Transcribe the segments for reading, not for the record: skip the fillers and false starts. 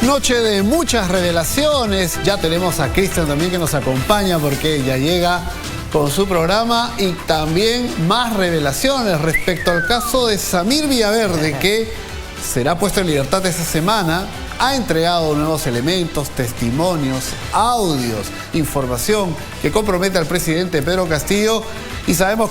Noche de muchas revelaciones. Ya tenemos a Cristian también que nos acompaña porque ya llega con su programa y también más revelaciones respecto al caso de Samir Villaverde, que será puesto en libertad esta semana. Ha entregado nuevos elementos, testimonios, audios, información que compromete al presidente Pedro Castillo. Y sabemos,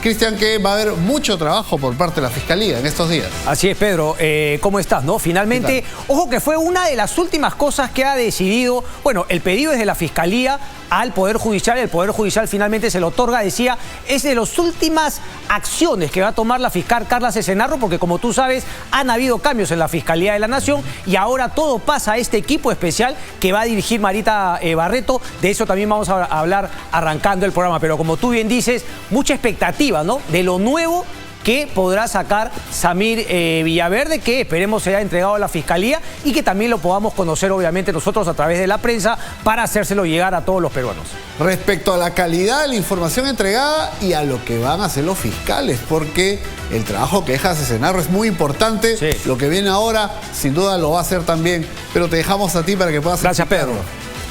Cristian, que va a haber mucho trabajo por parte de la Fiscalía en estos días. Así es, Pedro. ¿Cómo estás, no? Finalmente, ojo que fue una de las últimas cosas que ha decidido, bueno, el pedido es de la Fiscalía al Poder Judicial. El Poder Judicial finalmente se lo otorga, decía, es de las últimas acciones que va a tomar la fiscal Carla Cesenarro, porque como tú sabes, han habido cambios en la Fiscalía de la Nación y ahora todo pasa a este equipo especial que va a dirigir Marita Barreto. De eso también vamos a hablar arrancando el programa, pero como tú bien dices, mucha expectativa, ¿no?, de lo nuevo que podrá sacar Samir Villaverde, que esperemos sea entregado a la Fiscalía y que también lo podamos conocer obviamente nosotros a través de la prensa para hacérselo llegar a todos los peruanos. Respecto a la calidad de la información entregada y a lo que van a hacer los fiscales, porque el trabajo que deja Cesenarro es muy importante. Sí. Lo que viene ahora sin duda lo va a hacer también, pero te dejamos a ti para que puedas... Gracias, Pedro.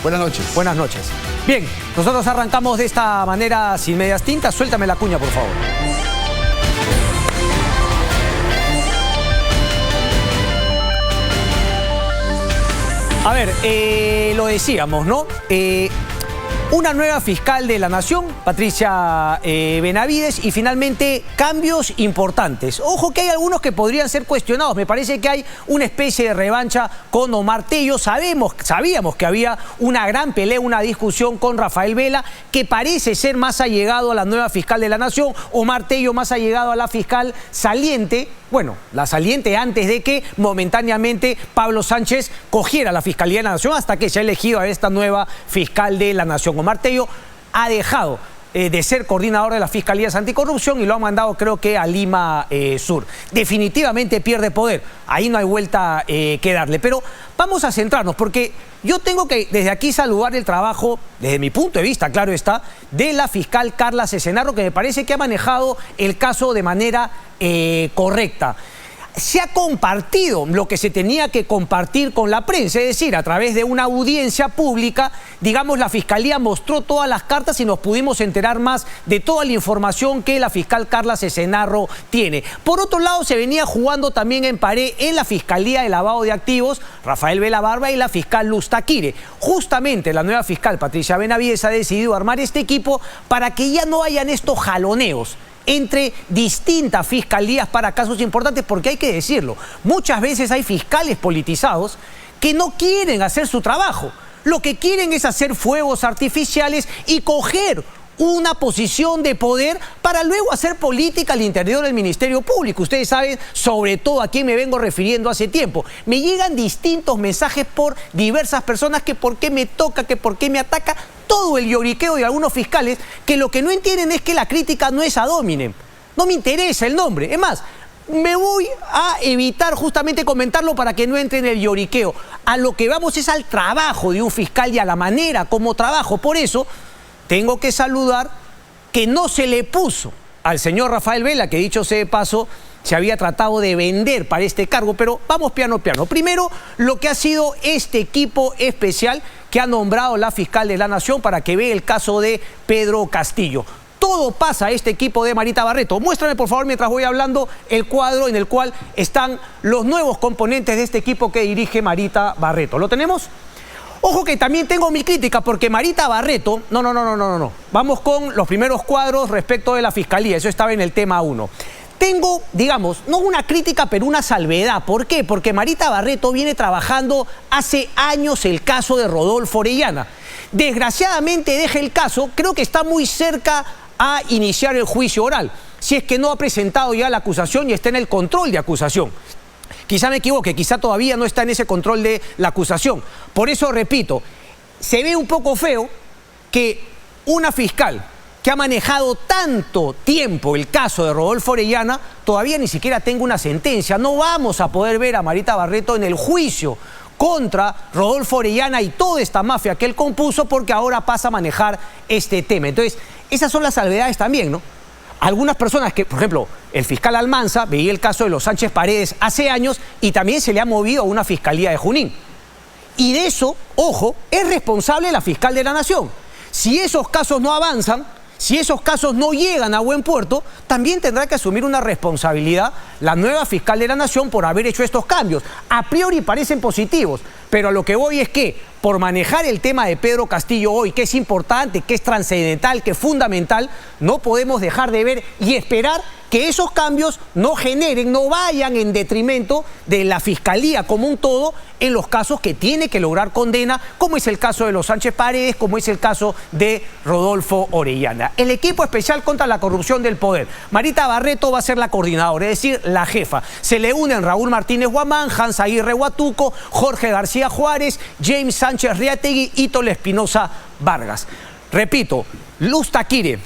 Buenas noches. Buenas noches. Bien, nosotros arrancamos de esta manera sin medias tintas. Suéltame la cuña, por favor. A ver, lo decíamos, ¿no? Una nueva fiscal de la Nación, Patricia Benavides, y finalmente cambios importantes. Ojo que hay algunos que podrían ser cuestionados. Me parece que hay una especie de revancha con Omar Tello. Sabíamos que había una gran pelea, una discusión con Rafael Vela, que parece ser más allegado a la nueva fiscal de la Nación. Omar Tello más allegado a la fiscal saliente. Bueno, la saliente antes de que momentáneamente Pablo Sánchez cogiera la Fiscalía de la Nación, hasta que se ha elegido a esta nueva fiscal de la Nación. Omar Tello ha dejado de ser coordinador de las Fiscalías Anticorrupción y lo ha mandado, creo que, a Lima Sur. Definitivamente pierde poder. Ahí no hay vuelta que darle. Pero vamos a centrarnos, porque yo tengo que desde aquí saludar el trabajo, desde mi punto de vista, claro está, de la fiscal Carla Cesenarro, que me parece que ha manejado el caso de manera correcta. Se ha compartido lo que se tenía que compartir con la prensa, es decir, a través de una audiencia pública, digamos, la Fiscalía mostró todas las cartas y nos pudimos enterar más de toda la información que la fiscal Carla Cesenarro tiene. Por otro lado, se venía jugando también en pared en la Fiscalía de Lavado de Activos, Rafael Vela Barba, y la fiscal Luz Taquire. Justamente la nueva fiscal Patricia Benavides ha decidido armar este equipo para que ya no hayan estos jaloneos entre distintas fiscalías para casos importantes, porque hay que decirlo, muchas veces hay fiscales politizados que no quieren hacer su trabajo. Lo que quieren es hacer fuegos artificiales y coger una posición de poder para luego hacer política al interior del Ministerio Público. Ustedes saben sobre todo a quién me vengo refiriendo hace tiempo. Me llegan distintos mensajes por diversas personas que por qué me toca, que por qué me ataca. Todo el lloriqueo de algunos fiscales que lo que no entienden es que la crítica no es ad hominem. No me interesa el nombre. Es más, me voy a evitar justamente comentarlo para que no entre en el lloriqueo. A lo que vamos es al trabajo de un fiscal y a la manera como trabajo. Por eso tengo que saludar que no se le puso al señor Rafael Vela, que dicho sea de paso, se había tratado de vender para este cargo, pero vamos piano a piano. Primero, lo que ha sido este equipo especial que ha nombrado la fiscal de la Nación para que vea el caso de Pedro Castillo. Todo pasa a este equipo de Marita Barreto. Muéstrame, por favor, mientras voy hablando, el cuadro en el cual están los nuevos componentes de este equipo que dirige Marita Barreto. ¿Lo tenemos? Ojo que también tengo mi crítica, porque Marita Barreto... No. Vamos con los primeros cuadros respecto de la Fiscalía. Eso estaba en el tema 1. Tengo, digamos, no una crítica, pero una salvedad. ¿Por qué? Porque Marita Barreto viene trabajando hace años el caso de Rodolfo Orellana. Desgraciadamente deja el caso, creo que está muy cerca a iniciar el juicio oral, si es que no ha presentado ya la acusación y está en el control de acusación. Quizá me equivoque, quizá todavía no está en ese control de la acusación. Por eso, repito, se ve un poco feo que una fiscal que ha manejado tanto tiempo el caso de Rodolfo Orellana todavía ni siquiera tenga una sentencia. No vamos a poder ver a Marita Barreto en el juicio contra Rodolfo Orellana y toda esta mafia que él compuso, porque ahora pasa a manejar este tema. Entonces, esas son las salvedades también, ¿no? Algunas personas que, por ejemplo, el fiscal Almanza veía el caso de los Sánchez Paredes hace años y también se le ha movido a una fiscalía de Junín. Y de eso, ojo, es responsable la fiscal de la Nación. Si esos casos no avanzan, si esos casos no llegan a buen puerto, también tendrá que asumir una responsabilidad la nueva fiscal de la Nación por haber hecho estos cambios. A priori parecen positivos, pero a lo que voy es que por manejar el tema de Pedro Castillo hoy, que es importante, que es trascendental, que es fundamental, no podemos dejar de ver y esperar que esos cambios no generen, no vayan en detrimento de la Fiscalía como un todo en los casos que tiene que lograr condena, como es el caso de los Sánchez Paredes, como es el caso de Rodolfo Orellana. El equipo especial contra la corrupción del poder. Marita Barreto va a ser la coordinadora, es decir, la jefa. Se le unen Raúl Martínez Guamán, Hans Aguirre Huatuco, Jorge García Juárez, James Sánchez Riategui y Tole Espinosa Vargas. Repito, Luz Taquire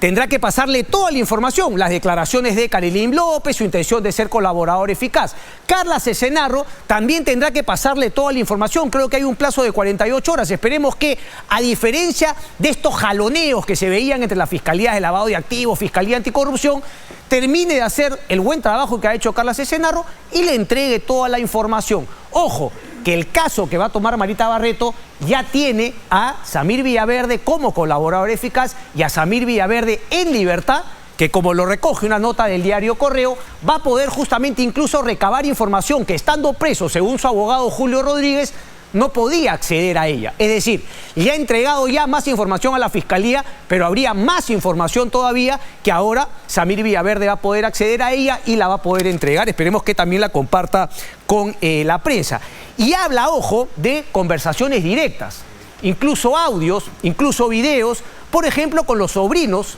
tendrá que pasarle toda la información, las declaraciones de Carilín López, su intención de ser colaborador eficaz. Carla Cesenarro también tendrá que pasarle toda la información, creo que hay un plazo de 48 horas. Esperemos que, a diferencia de estos jaloneos que se veían entre las fiscalías de lavado de activos, Fiscalía Anticorrupción, termine de hacer el buen trabajo que ha hecho Carla Cesenarro y le entregue toda la información. Ojo, que el caso que va a tomar Marita Barreto ya tiene a Samir Villaverde como colaborador eficaz y a Samir Villaverde en libertad, que como lo recoge una nota del diario Correo, va a poder justamente incluso recabar información que estando preso, según su abogado Julio Rodríguez, no podía acceder a ella. Es decir, le ha entregado ya más información a la Fiscalía, pero habría más información todavía que ahora Samir Villaverde va a poder acceder a ella y la va a poder entregar. Esperemos que también la comparta con la prensa. Y habla, ojo, de conversaciones directas, incluso audios, incluso videos, por ejemplo, con los sobrinos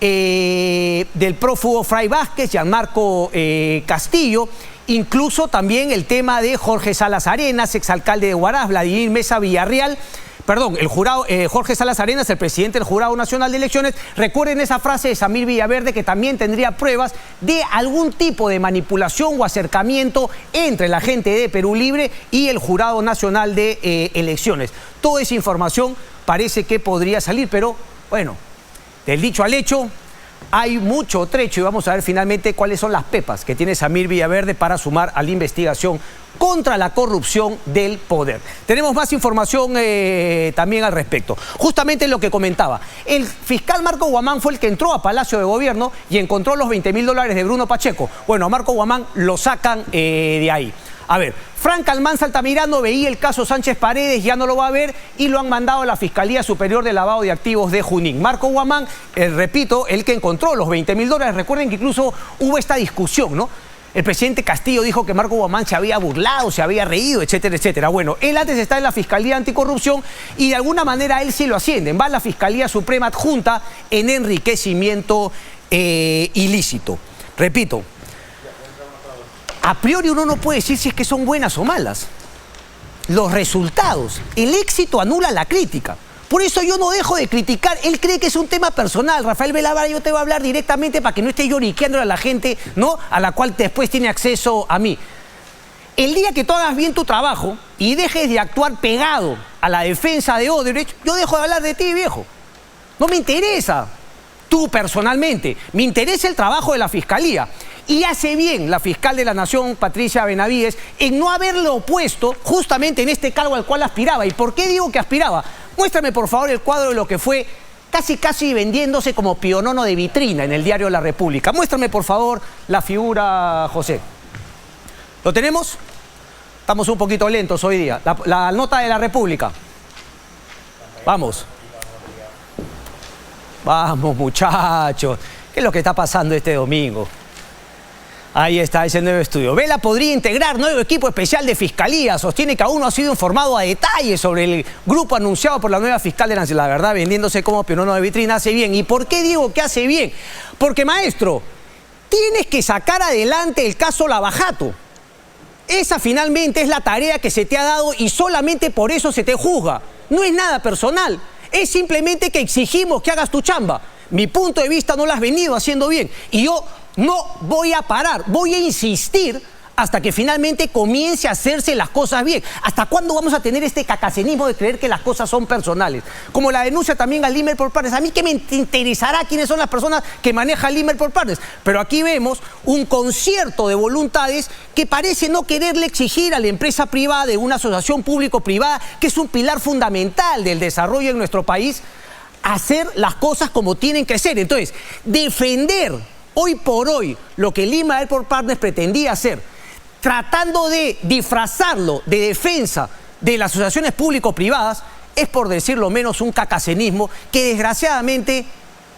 del prófugo Fray Vázquez, Gianmarco Castillo. Incluso también el tema de Jorge Salas Arenas, exalcalde de Huaraz, Vladimir Mesa Villarreal, perdón, el jurado, Jorge Salas Arenas, el presidente del Jurado Nacional de Elecciones. Recuerden esa frase de Samir Villaverde, que también tendría pruebas de algún tipo de manipulación o acercamiento entre la gente de Perú Libre y el Jurado Nacional de Elecciones. Toda esa información parece que podría salir, pero bueno, del dicho al hecho hay mucho trecho y vamos a ver finalmente cuáles son las pepas que tiene Samir Villaverde para sumar a la investigación contra la corrupción del poder. Tenemos más información también al respecto. Justamente lo que comentaba, el fiscal Marco Guamán fue el que entró a Palacio de Gobierno y encontró los $20.000 de Bruno Pacheco. Bueno, a Marco Guamán lo sacan de ahí. A ver, Franca Almanza Altamirano veía el caso Sánchez Paredes, ya no lo va a ver y lo han mandado a la Fiscalía Superior de Lavado de Activos de Junín. Marco Guamán, repito, el que encontró los $20.000. Recuerden que incluso hubo esta discusión, ¿no? El presidente Castillo dijo que Marco Guamán se había burlado, se había reído, etcétera, etcétera. Bueno, él antes está en la Fiscalía Anticorrupción y de alguna manera él sí lo ascienden. Va a la Fiscalía Suprema Adjunta en enriquecimiento ilícito. Repito, a priori uno no puede decir si es que son buenas o malas. Los resultados, el éxito anula la crítica. Por eso yo no dejo de criticar. Él cree que es un tema personal. Rafael Belavara, yo te voy a hablar directamente para que no esté lloriqueando a la gente, ¿no? A la cual después tiene acceso a mí. El día que tú hagas bien tu trabajo y dejes de actuar pegado a la defensa de Odebrecht, yo dejo de hablar de ti, viejo. No me interesa tú personalmente. Me interesa el trabajo de la Fiscalía. Y hace bien la fiscal de la Nación, Patricia Benavides, en no haberlo opuesto justamente en este cargo al cual aspiraba. ¿Y por qué digo que aspiraba? Muéstrame, por favor, el cuadro de lo que fue casi vendiéndose como pionono de vitrina en el diario La República. Muéstrame, por favor, la figura, José. ¿Lo tenemos? Estamos un poquito lentos hoy día. La nota de La República. Vamos. Vamos, muchachos. ¿Qué es lo que está pasando este domingo? Ahí está ese nuevo estudio. Vela podría integrar nuevo equipo especial de fiscalía. Sostiene que aún no ha sido informado a detalle sobre el grupo anunciado por la nueva fiscal de la verdad, vendiéndose como pionono de vitrina. Hace bien. ¿Y por qué digo que hace bien? Porque, maestro, tienes que sacar adelante el caso Lavajato. Esa finalmente es la tarea que se te ha dado y solamente por eso se te juzga. No es nada personal. Es simplemente que exigimos que hagas tu chamba. Mi punto de vista no lo has venido haciendo bien. Y yo no voy a parar, voy a insistir hasta que finalmente comience a hacerse las cosas bien. ¿Hasta cuándo vamos a tener este cacacenismo de creer que las cosas son personales? Como la denuncia también al Limer por Partners. A mí que me interesará quiénes son las personas que manejan el Limer por Partners. Pero aquí vemos un concierto de voluntades que parece no quererle exigir a la empresa privada de una asociación público-privada, que es un pilar fundamental del desarrollo en nuestro país, hacer las cosas como tienen que ser. Entonces, defender hoy por hoy lo que Limer por Partners pretendía hacer, tratando de disfrazarlo de defensa de las asociaciones público-privadas, es, por decirlo menos, un cacacenismo que desgraciadamente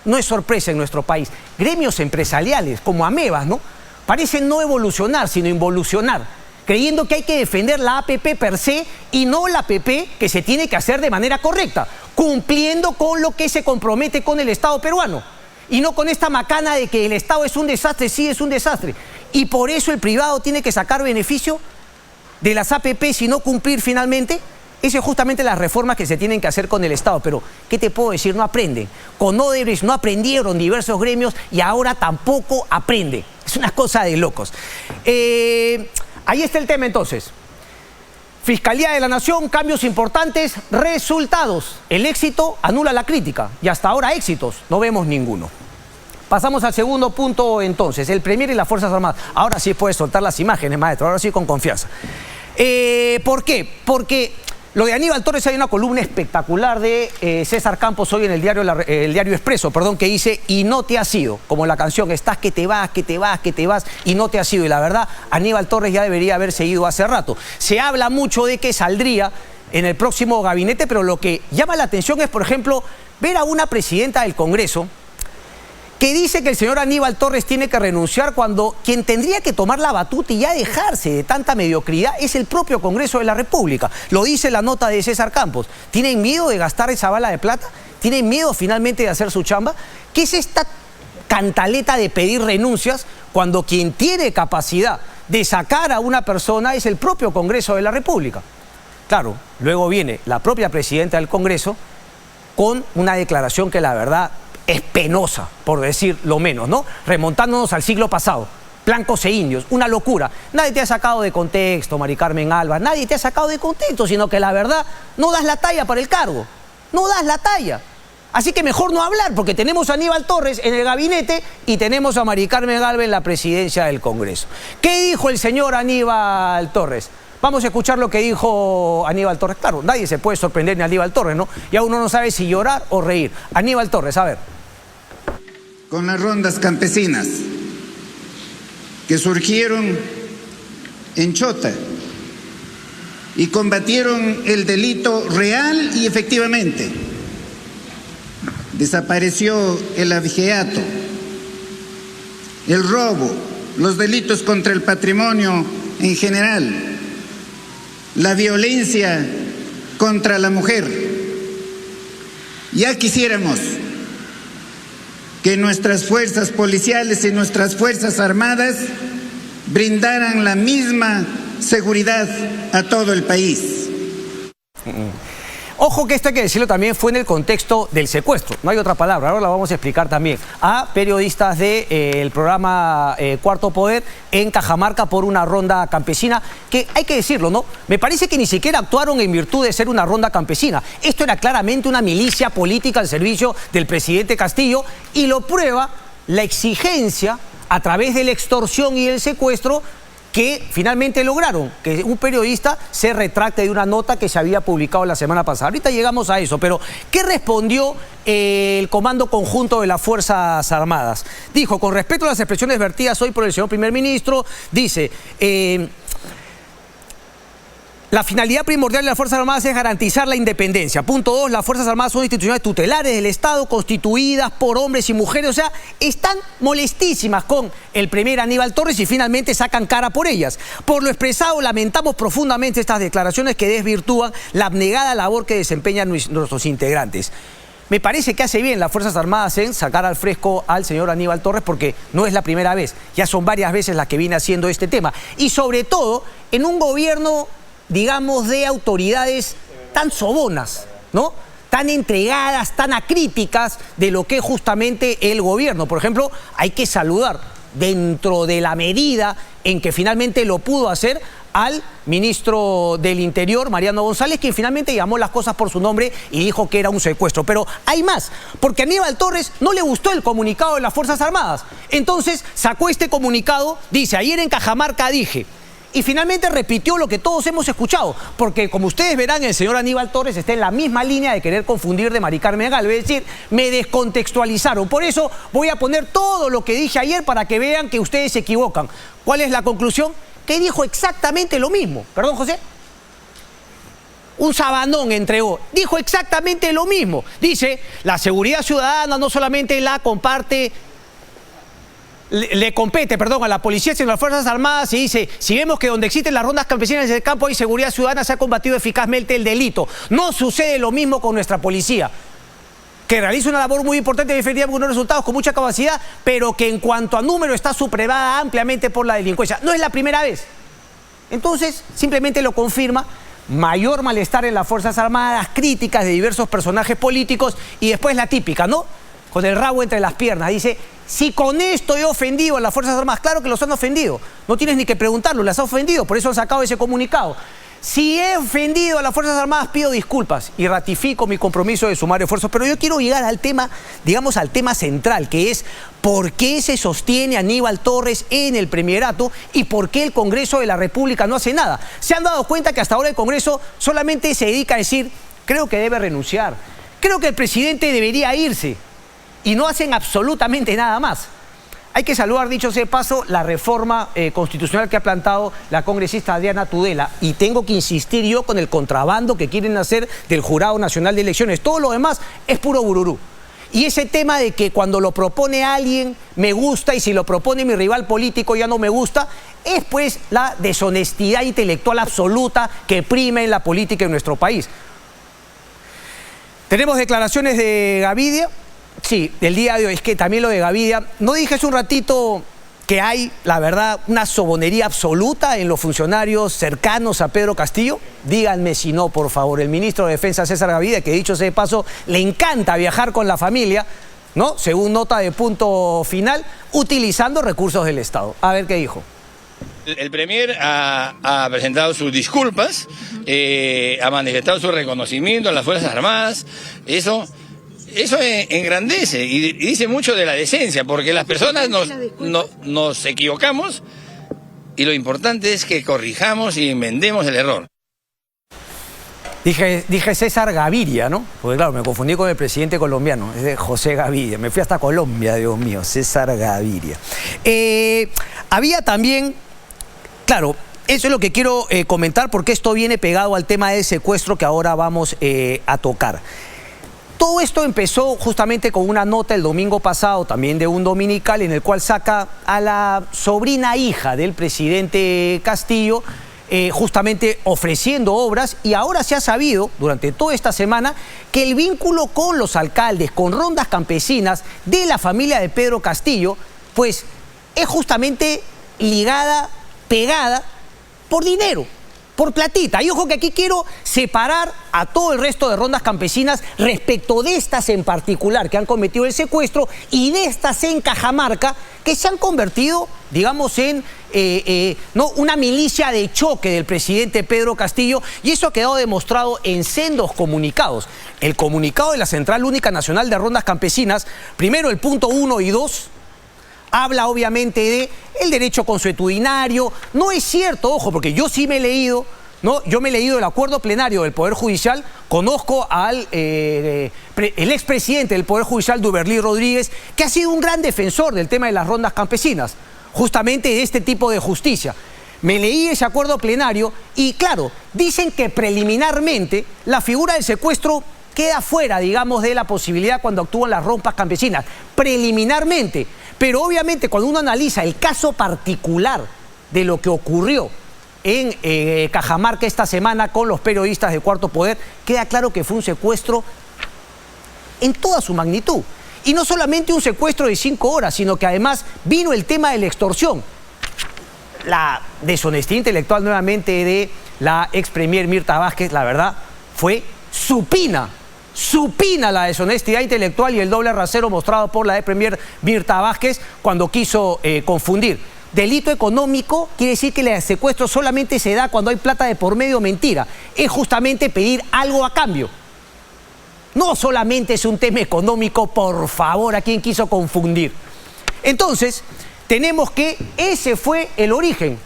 no es sorpresa en nuestro país. Gremios empresariales como Amebas, ¿no?, parecen no evolucionar, sino involucionar, creyendo que hay que defender la APP per se y no la APP que se tiene que hacer de manera correcta, cumpliendo con lo que se compromete con el Estado peruano. Y no con esta macana de que el Estado es un desastre. Sí, es un desastre. Y por eso el privado tiene que sacar beneficio de las APP y no cumplir finalmente. Esas es justamente las reformas que se tienen que hacer con el Estado. Pero, ¿qué te puedo decir? No aprenden. Con Odebrecht no aprendieron diversos gremios y ahora tampoco aprende. Es una cosa de locos. Ahí está el tema entonces. Fiscalía de la Nación, cambios importantes, resultados. El éxito anula la crítica y hasta ahora éxitos no vemos ninguno. Pasamos al segundo punto entonces, el Premier y las Fuerzas Armadas. Ahora sí puedes soltar las imágenes, maestro, ahora sí con confianza. ¿Por qué? Porque lo de Aníbal Torres, hay una columna espectacular de César Campos hoy en el diario Expreso, que dice, y no te has ido, como la canción, estás que te vas, que te vas, que te vas, y no te has ido. Y la verdad, Aníbal Torres ya debería haberse ido hace rato. Se habla mucho de que saldría en el próximo gabinete, pero lo que llama la atención es, por ejemplo, ver a una presidenta del Congreso que dice que el señor Aníbal Torres tiene que renunciar cuando quien tendría que tomar la batuta y ya dejarse de tanta mediocridad es el propio Congreso de la República. Lo dice la nota de César Campos. ¿Tienen miedo de gastar esa bala de plata? ¿Tienen miedo finalmente de hacer su chamba? ¿Qué es esta cantaleta de pedir renuncias cuando quien tiene capacidad de sacar a una persona es el propio Congreso de la República? Claro, luego viene la propia presidenta del Congreso con una declaración que la verdad es penosa, por decir lo menos, ¿no? Remontándonos al siglo pasado, blancos e indios, una locura. Nadie te ha sacado de contexto, Mari Carmen Alba, nadie te ha sacado de contexto, sino que la verdad no das la talla para el cargo, no das la talla. Así que mejor no hablar, porque tenemos a Aníbal Torres en el gabinete y tenemos a Mari Carmen Alba en la presidencia del Congreso. ¿Qué dijo el señor Aníbal Torres? Vamos a escuchar lo que dijo Aníbal Torres. Claro, nadie se puede sorprender ni a Aníbal Torres, ¿no? Ya uno no sabe si llorar o reír. Aníbal Torres, a ver. Con las rondas campesinas que surgieron en Chota y combatieron el delito real y efectivamente. Desapareció el abigeato, el robo, los delitos contra el patrimonio en general, la violencia contra la mujer. Ya quisiéramos que nuestras fuerzas policiales y nuestras fuerzas armadas brindaran la misma seguridad a todo el país. Ojo que esto hay que decirlo también, fue en el contexto del secuestro, no hay otra palabra, ahora la vamos a explicar también, a periodistas del programa Cuarto Poder en Cajamarca por una ronda campesina, que hay que decirlo, ¿no? Me parece que ni siquiera actuaron en virtud de ser una ronda campesina. Esto era claramente una milicia política al servicio del presidente Castillo y lo prueba la exigencia a través de la extorsión y el secuestro que finalmente lograron que un periodista se retracte de una nota que se había publicado la semana pasada. Ahorita llegamos a eso, pero ¿qué respondió el Comando Conjunto de las Fuerzas Armadas? Dijo, con respecto a las expresiones vertidas hoy por el señor primer ministro, dice... la finalidad primordial de las Fuerzas Armadas es garantizar la independencia. Punto 2, las Fuerzas Armadas son instituciones tutelares del Estado constituidas por hombres y mujeres. O sea, están molestísimas con el primer Aníbal Torres y finalmente sacan cara por ellas. Por lo expresado, lamentamos profundamente estas declaraciones que desvirtúan la abnegada labor que desempeñan nuestros integrantes. Me parece que hace bien las Fuerzas Armadas en sacar al fresco al señor Aníbal Torres porque no es la primera vez, ya son varias veces las que viene haciendo este tema. Y sobre todo, en un gobierno, digamos, de autoridades tan sobonas, ¿no? Tan entregadas, tan acríticas de lo que es justamente el gobierno. Por ejemplo, hay que saludar dentro de la medida en que finalmente lo pudo hacer, al ministro del Interior, Mariano González, quien finalmente llamó las cosas por su nombre y dijo que era un secuestro. Pero hay más, porque a Aníbal Torres no le gustó el comunicado de las Fuerzas Armadas. Entonces sacó este comunicado, dice: ayer en Cajamarca dije... Y finalmente repitió lo que todos hemos escuchado, porque como ustedes verán, el señor Aníbal Torres está en la misma línea de querer confundir de Mari Carmen Galvez, es decir, me descontextualizaron. Por eso voy a poner todo lo que dije ayer para que vean que ustedes se equivocan. ¿Cuál es la conclusión? Que dijo exactamente lo mismo. ¿Perdón, José? Un sabanón entregó. Dijo exactamente lo mismo. Dice, la seguridad ciudadana no solamente la comparte... Le compete, perdón, a la policía, sino a las Fuerzas Armadas, y dice: si vemos que donde existen las rondas campesinas del campo hay seguridad ciudadana, se ha combatido eficazmente el delito. No sucede lo mismo con nuestra policía, que realiza una labor muy importante y efectiva con unos resultados con mucha capacidad, pero que en cuanto a número está supremada ampliamente por la delincuencia. No es la primera vez. Entonces, simplemente lo confirma. Mayor malestar en las Fuerzas Armadas, críticas de diversos personajes políticos, y después la típica, ¿no? Con el rabo entre las piernas. Dice: si con esto he ofendido a las Fuerzas Armadas. Claro que los han ofendido. No tienes ni que preguntarlo, las ha ofendido. Por eso han sacado ese comunicado. Si he ofendido a las Fuerzas Armadas, pido disculpas y ratifico mi compromiso de sumar esfuerzos. Pero yo quiero llegar al tema, digamos, al tema central, que es por qué se sostiene Aníbal Torres en el Premierato y por qué el Congreso de la República no hace nada. ¿Se han dado cuenta que hasta ahora el Congreso solamente se dedica a decir: creo que debe renunciar, creo que el presidente debería irse? Y no hacen absolutamente nada más. Hay que saludar, dicho sea de paso, la reforma constitucional que ha plantado la congresista Adriana Tudela. Y tengo que insistir yo con el contrabando que quieren hacer del Jurado Nacional de Elecciones. Todo lo demás es puro bururú. Y ese tema de que cuando lo propone alguien me gusta y si lo propone mi rival político ya no me gusta, es pues la deshonestidad intelectual absoluta que prima en la política en nuestro país. Tenemos declaraciones de Gavidia. Sí, del día de hoy. Es que también lo de Gavidia, no dije hace un ratito que hay, la verdad, una sobonería absoluta en los funcionarios cercanos a Pedro Castillo. Díganme si no, por favor. El ministro de Defensa, César Gavidia, que dicho sea de paso, le encanta viajar con la familia, ¿no? Según nota de Punto Final, utilizando recursos del Estado. A ver qué dijo. El Premier ha presentado sus disculpas, ha manifestado su reconocimiento a las Fuerzas Armadas. Eso engrandece y dice mucho de la decencia, porque las personas nos equivocamos y lo importante es que corrijamos y enmendemos el error. Dije César Gaviria, ¿no? Porque claro, me confundí con el presidente colombiano, es de José Gaviria. Me fui hasta Colombia, Dios mío, César Gaviria. Había también, claro, eso es lo que quiero comentar, porque esto viene pegado al tema del secuestro que ahora vamos a tocar. Todo esto empezó justamente con una nota el domingo pasado, también de un dominical, en el cual saca a la sobrina hija del presidente Castillo, justamente ofreciendo obras, y ahora se ha sabido, durante toda esta semana, que el vínculo con los alcaldes, con rondas campesinas de la familia de Pedro Castillo, pues es justamente ligada, pegada, por dinero, por platita. Y ojo que aquí quiero separar a todo el resto de rondas campesinas respecto de estas en particular que han cometido el secuestro y de estas en Cajamarca que se han convertido, digamos, en ¿no? una milicia de choque del presidente Pedro Castillo, y eso ha quedado demostrado en sendos comunicados. El comunicado de la Central Única Nacional de Rondas Campesinas, primero el punto 1 y 2, habla obviamente de el derecho consuetudinario. No es cierto, ojo, porque yo sí me he leído, ¿no? Yo me he leído el acuerdo plenario del Poder Judicial, conozco al el expresidente del Poder Judicial, Duberlí Rodríguez, que ha sido un gran defensor del tema de las rondas campesinas, justamente de este tipo de justicia. Me leí ese acuerdo plenario y claro, dicen que preliminarmente la figura del secuestro queda fuera, digamos, de la posibilidad cuando actúan las rondas campesinas, preliminarmente. Pero obviamente cuando uno analiza el caso particular de lo que ocurrió en Cajamarca esta semana con los periodistas de Cuarto Poder, queda claro que fue un secuestro en toda su magnitud. Y no solamente un secuestro de 5 horas, sino que además vino el tema de la extorsión. La deshonestidad intelectual nuevamente de la ex premier Mirta Vázquez, la verdad, fue supina supina la deshonestidad intelectual y el doble rasero mostrado por la ex premier Mirta Vázquez cuando quiso confundir. Delito económico quiere decir que el secuestro solamente se da cuando hay plata de por medio, mentira. Es justamente pedir algo a cambio. No solamente es un tema económico, por favor, a quien quiso confundir. Entonces, tenemos que ese fue el origen.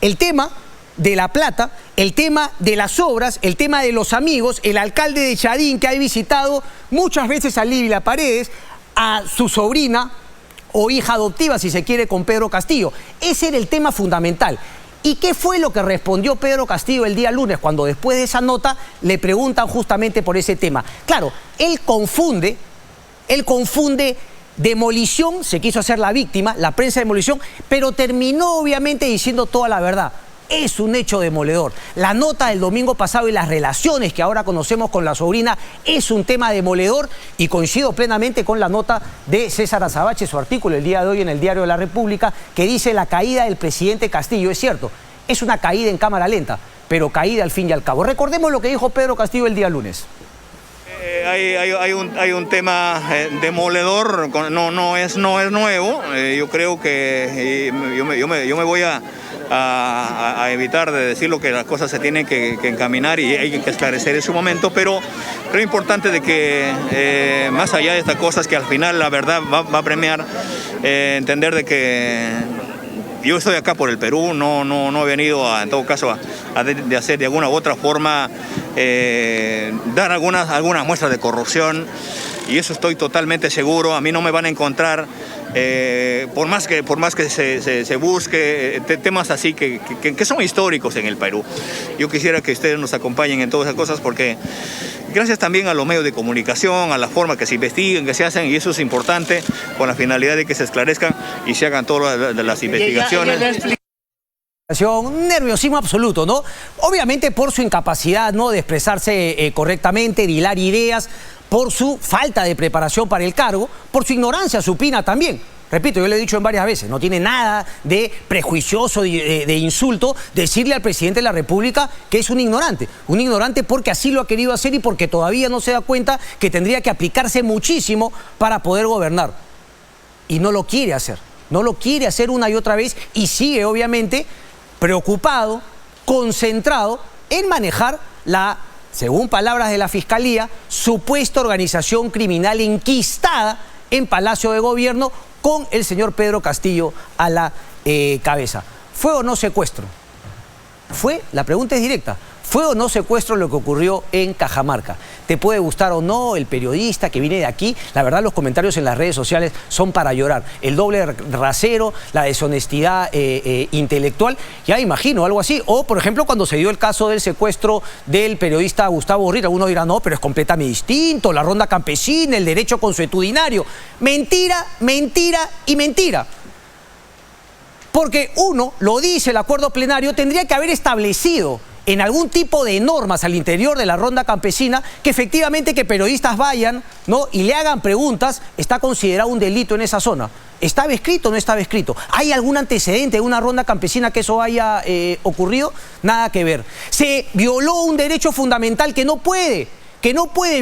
El tema de la plata, el tema de las obras, el tema de los amigos, el alcalde de Chadín que ha visitado muchas veces a Livia Paredes, a su sobrina o hija adoptiva, si se quiere, con Pedro Castillo. Ese era el tema fundamental. ¿Y qué fue lo que respondió Pedro Castillo el día lunes cuando después de esa nota le preguntan justamente por ese tema? Claro, él confunde demolición, se quiso hacer la víctima, la prensa de demolición, pero terminó obviamente diciendo toda la verdad. Es un hecho demoledor. La nota del domingo pasado y las relaciones que ahora conocemos con la sobrina es un tema demoledor y coincido plenamente con la nota de César Azabache, su artículo el día de hoy en el Diario de la República, que dice la caída del presidente Castillo. Es cierto, es una caída en cámara lenta, pero caída al fin y al cabo. Recordemos lo que dijo Pedro Castillo el día lunes. Hay un tema demoledor, no es nuevo. Yo creo que yo me voy a evitar de decir lo que las cosas se tienen que encaminar y hay que esclarecer en su momento, pero creo importante de que más allá de estas cosas, que al final la verdad va a premiar, entender de que yo estoy acá por el Perú, no he venido en todo caso de hacer de alguna u otra forma dar algunas muestras de corrupción, y eso estoy totalmente seguro. A mí no me van a encontrar por más que se busque temas así que son históricos en el Perú. Yo quisiera que ustedes nos acompañen en todas esas cosas, porque gracias también a los medios de comunicación, a la forma que se investiguen, que se hacen, y eso es importante, con la finalidad de que se esclarezcan y se hagan todas las investigaciones. Un nerviosismo absoluto, ¿no? Obviamente por su incapacidad, ¿no?, de expresarse correctamente, de hilar ideas, por su falta de preparación para el cargo, por su ignorancia supina también. Repito, yo lo he dicho en varias veces, no tiene nada de prejuicioso, de insulto, decirle al presidente de la República que es un ignorante porque así lo ha querido hacer y porque todavía no se da cuenta que tendría que aplicarse muchísimo para poder gobernar. Y no lo quiere hacer una y otra vez, y sigue obviamente preocupado, concentrado en manejar la, según palabras de la Fiscalía, supuesta organización criminal enquistada en Palacio de Gobierno con el señor Pedro Castillo a la cabeza. ¿Fue o no secuestro? La pregunta es directa. ¿Fue o no secuestro lo que ocurrió en Cajamarca? Te puede gustar o no el periodista que viene de aquí. La verdad, los comentarios en las redes sociales son para llorar. El doble rasero, la deshonestidad intelectual, ya imagino algo así. O, por ejemplo, cuando se dio el caso del secuestro del periodista Gustavo Borrell, algunos dirán, no, pero es completamente distinto, la ronda campesina, el derecho consuetudinario. Mentira, mentira y mentira. Porque uno, lo dice el acuerdo plenario, tendría que haber establecido en algún tipo de normas al interior de la ronda campesina que efectivamente que periodistas vayan, ¿no?, y le hagan preguntas, está considerado un delito en esa zona. ¿Estaba escrito o no estaba escrito? ¿Hay algún antecedente de una ronda campesina que eso haya ocurrido? Nada que ver. Se violó un derecho fundamental que no puede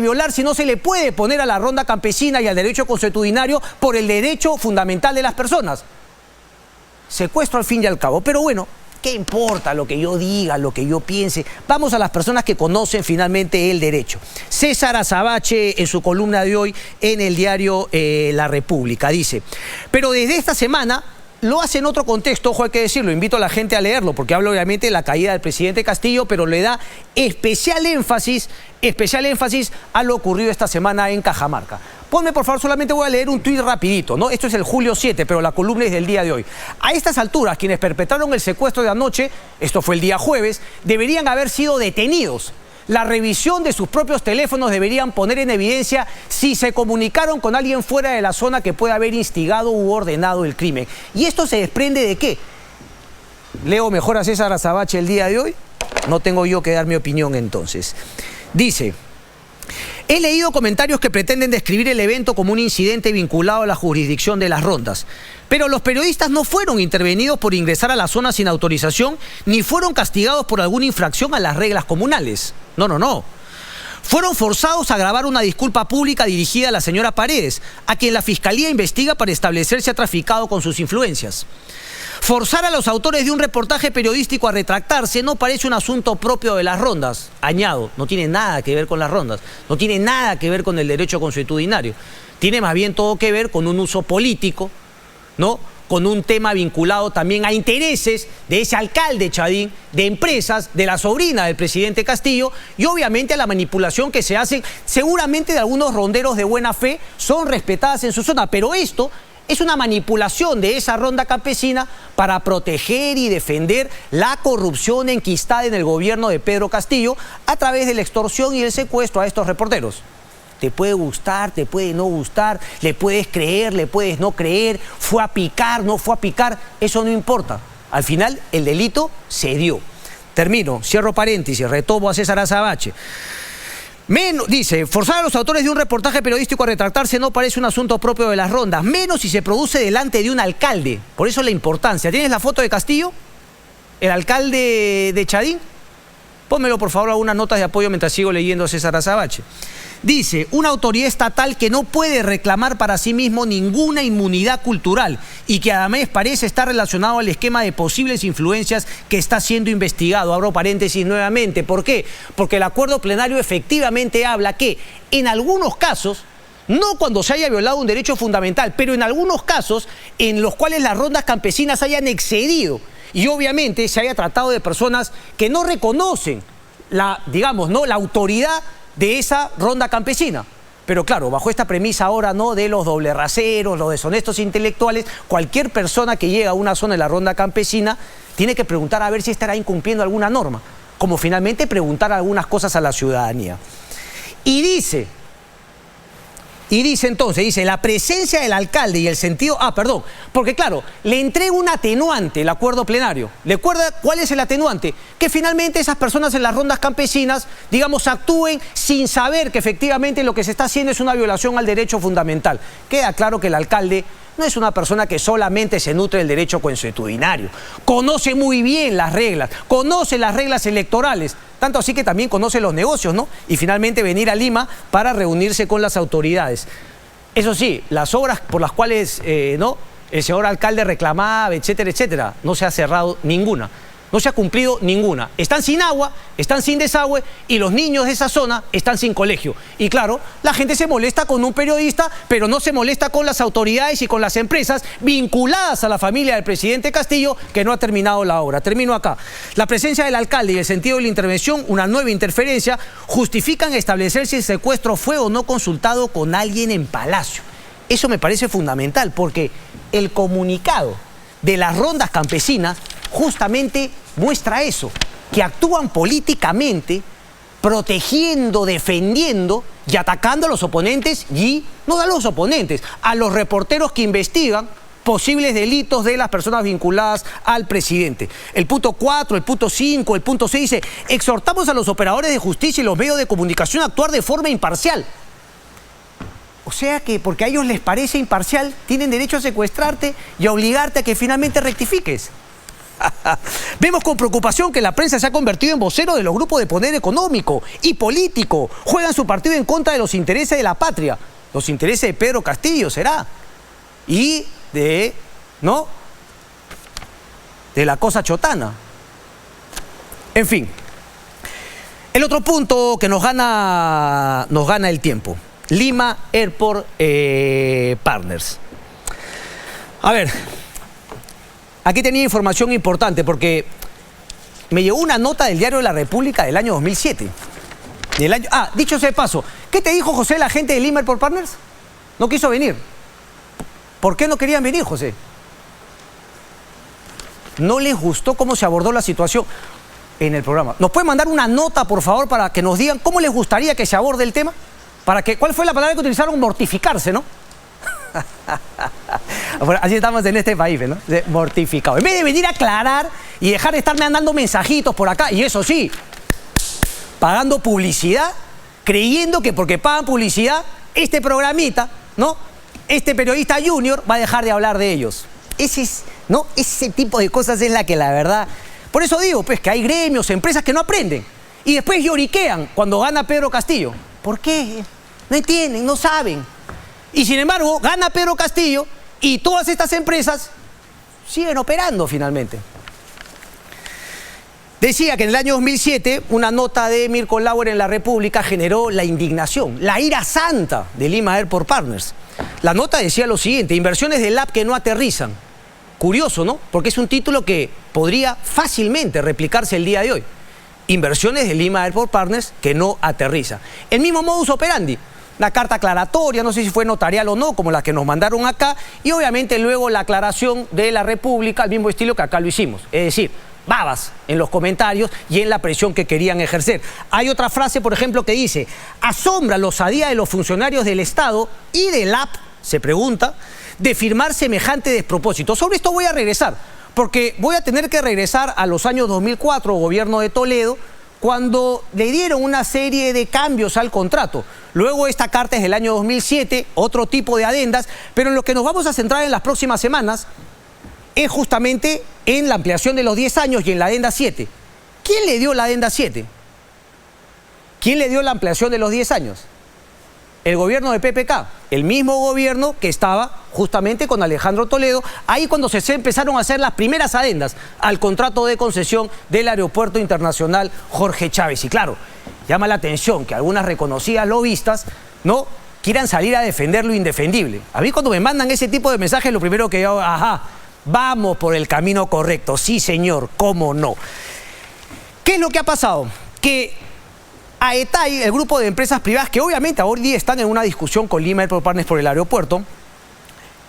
violar, si no se le puede poner a la ronda campesina y al derecho consuetudinario por el derecho fundamental de las personas. Secuestro al fin y al cabo. Pero bueno, ¿qué importa lo que yo diga, lo que yo piense? Vamos a las personas que conocen finalmente el derecho. César Azabache, en su columna de hoy en el diario La República, dice: pero desde esta semana lo hace en otro contexto, ojo, hay que decirlo, invito a la gente a leerlo, porque habla obviamente de la caída del presidente Castillo, pero le da especial énfasis a lo ocurrido esta semana en Cajamarca. Ponme, por favor, solamente voy a leer un tuit rapidito, ¿no? Esto es el julio 7, pero la columna es del día de hoy. A estas alturas, quienes perpetraron el secuestro de anoche, esto fue el día jueves, deberían haber sido detenidos. La revisión de sus propios teléfonos deberían poner en evidencia si se comunicaron con alguien fuera de la zona que pueda haber instigado u ordenado el crimen. ¿Y esto se desprende de qué? Leo mejor a César Azabache el día de hoy. No tengo yo que dar mi opinión entonces. Dice: he leído comentarios que pretenden describir el evento como un incidente vinculado a la jurisdicción de las rondas. Pero los periodistas no fueron intervenidos por ingresar a la zona sin autorización, ni fueron castigados por alguna infracción a las reglas comunales. No. fueron forzados a grabar una disculpa pública dirigida a la señora Paredes, a quien la Fiscalía investiga para establecer si ha traficado con sus influencias. Forzar a los autores de un reportaje periodístico a retractarse no parece un asunto propio de las rondas. Añado, no tiene nada que ver con las rondas, no tiene nada que ver con el derecho consuetudinario. Tiene más bien todo que ver con un uso político, ¿no? Con un tema vinculado también a intereses de ese alcalde Chadín, de empresas, de la sobrina del presidente Castillo y obviamente a la manipulación que se hace seguramente de algunos ronderos de buena fe, son respetadas en su zona, pero esto es una manipulación de esa ronda campesina para proteger y defender la corrupción enquistada en el gobierno de Pedro Castillo a través de la extorsión y el secuestro a estos reporteros. Te puede gustar, te puede no gustar, le puedes creer, le puedes no creer, fue a picar, no fue a picar, eso no importa. Al final el delito se dio. Termino, cierro paréntesis, retomo a César Azabache. Dice, forzar a los autores de un reportaje periodístico a retractarse no parece un asunto propio de las rondas, menos si se produce delante de un alcalde. Por eso la importancia. ¿Tienes la foto de Castillo? ¿El alcalde de Chadín? Pónmelo por favor a unas notas de apoyo mientras sigo leyendo a César Azabache. Dice, una autoridad estatal que no puede reclamar para sí mismo ninguna inmunidad cultural y que además parece estar relacionado al esquema de posibles influencias que está siendo investigado. Abro paréntesis nuevamente. ¿Por qué? Porque el acuerdo plenario efectivamente habla que en algunos casos, no cuando se haya violado un derecho fundamental, pero en algunos casos en los cuales las rondas campesinas hayan excedido y obviamente se haya tratado de personas que no reconocen la autoridad de esa ronda campesina. Pero claro, bajo esta premisa ahora no de los doble raseros, los deshonestos intelectuales, cualquier persona que llega a una zona de la ronda campesina tiene que preguntar a ver si estará incumpliendo alguna norma, como finalmente preguntar algunas cosas a la ciudadanía. Y dice entonces, la presencia del alcalde y el sentido... porque claro, le entrega un atenuante el acuerdo plenario. ¿Recuerda cuál es el atenuante? Que finalmente esas personas en las rondas campesinas, actúen sin saber que efectivamente lo que se está haciendo es una violación al derecho fundamental. Queda claro que el alcalde no es una persona que solamente se nutre del derecho consuetudinario. Conoce muy bien las reglas, conoce las reglas electorales, tanto así que también conoce los negocios, ¿no? Y finalmente venir a Lima para reunirse con las autoridades. Eso sí, las obras por las cuales el señor alcalde reclamaba, etcétera, etcétera, no se ha cerrado ninguna. No se ha cumplido ninguna. Están sin agua, están sin desagüe y los niños de esa zona están sin colegio. Y claro, la gente se molesta con un periodista, pero no se molesta con las autoridades y con las empresas vinculadas a la familia del presidente Castillo, que no ha terminado la obra. Termino acá. La presencia del alcalde y el sentido de la intervención, una nueva interferencia, justifican establecer si el secuestro fue o no consultado con alguien en Palacio. Eso me parece fundamental, porque el comunicado de las rondas campesinas justamente muestra eso, que actúan políticamente, protegiendo, defendiendo y atacando a los oponentes y no a los oponentes, a los reporteros que investigan posibles delitos de las personas vinculadas al presidente. El punto 4, el punto 5, el punto 6 dice, exhortamos a los operadores de justicia y los medios de comunicación a actuar de forma imparcial. O sea que porque a ellos les parece imparcial, tienen derecho a secuestrarte y a obligarte a que finalmente rectifiques. Vemos con preocupación que la prensa se ha convertido en vocero de los grupos de poder económico y político. Juegan su partido en contra de los intereses de la patria. Los intereses de Pedro Castillo será. Y de la cosa chotana. En fin. El otro punto que nos gana el tiempo. Lima Airport Partners. A ver, aquí tenía información importante porque me llegó una nota del diario La República del año 2007. Dicho sea de paso, ¿qué te dijo José, la gente de Lima Airport Partners? No quiso venir. ¿Por qué no querían venir, José? No les gustó cómo se abordó la situación en el programa. ¿Nos pueden mandar una nota, por favor, para que nos digan cómo les gustaría que se aborde el tema? ¿Cuál fue la palabra que utilizaron? Mortificarse, ¿no? Bueno, así estamos en este país, ¿no? Mortificado. En vez de venir a aclarar y dejar de estarme mandando mensajitos por acá, y eso sí, pagando publicidad, creyendo que porque pagan publicidad, este programita, ¿no? Este periodista junior va a dejar de hablar de ellos. Ese tipo de cosas es la que la verdad... Por eso digo, pues, que hay gremios, empresas que no aprenden. Y después lloriquean cuando gana Pedro Castillo. ¿Por qué? No entienden, no saben. Y sin embargo, gana Pedro Castillo y todas estas empresas siguen operando finalmente. Decía que en el año 2007 una nota de Mirko Lauer en La República generó la indignación, la ira santa de Lima Airport Partners. La nota decía lo siguiente: inversiones del LAP que no aterrizan. Curioso, ¿no? Porque es un título que podría fácilmente replicarse el día de hoy. Inversiones de Lima Airport Partners que no aterriza. El mismo modus operandi. Una carta aclaratoria, no sé si fue notarial o no, como la que nos mandaron acá, y obviamente luego la aclaración de La República, al mismo estilo que acá lo hicimos. Es decir, babas en los comentarios y en la presión que querían ejercer. Hay otra frase, por ejemplo, que dice: asombra la osadía de los funcionarios del Estado y del AP, se pregunta, de firmar semejante despropósito. Sobre esto voy a regresar, porque voy a tener que regresar a los años 2004, gobierno de Toledo, cuando le dieron una serie de cambios al contrato. Luego esta carta es del año 2007, otro tipo de adendas, pero en lo que nos vamos a centrar en las próximas semanas es justamente en la ampliación de los 10 años y en la adenda 7. ¿Quién le dio la adenda 7? ¿Quién le dio la ampliación de los 10 años? El gobierno de PPK, el mismo gobierno que estaba justamente con Alejandro Toledo, ahí cuando se empezaron a hacer las primeras adendas al contrato de concesión del Aeropuerto Internacional Jorge Chávez. Y claro, llama la atención que algunas reconocidas lobistas no quieran salir a defender lo indefendible. A mí cuando me mandan ese tipo de mensajes, lo primero que yo hago, ajá, vamos por el camino correcto, sí señor, cómo no. ¿Qué es lo que ha pasado? Que AETAI, el grupo de empresas privadas que obviamente hoy día están en una discusión con Lima Airport Partners por el aeropuerto,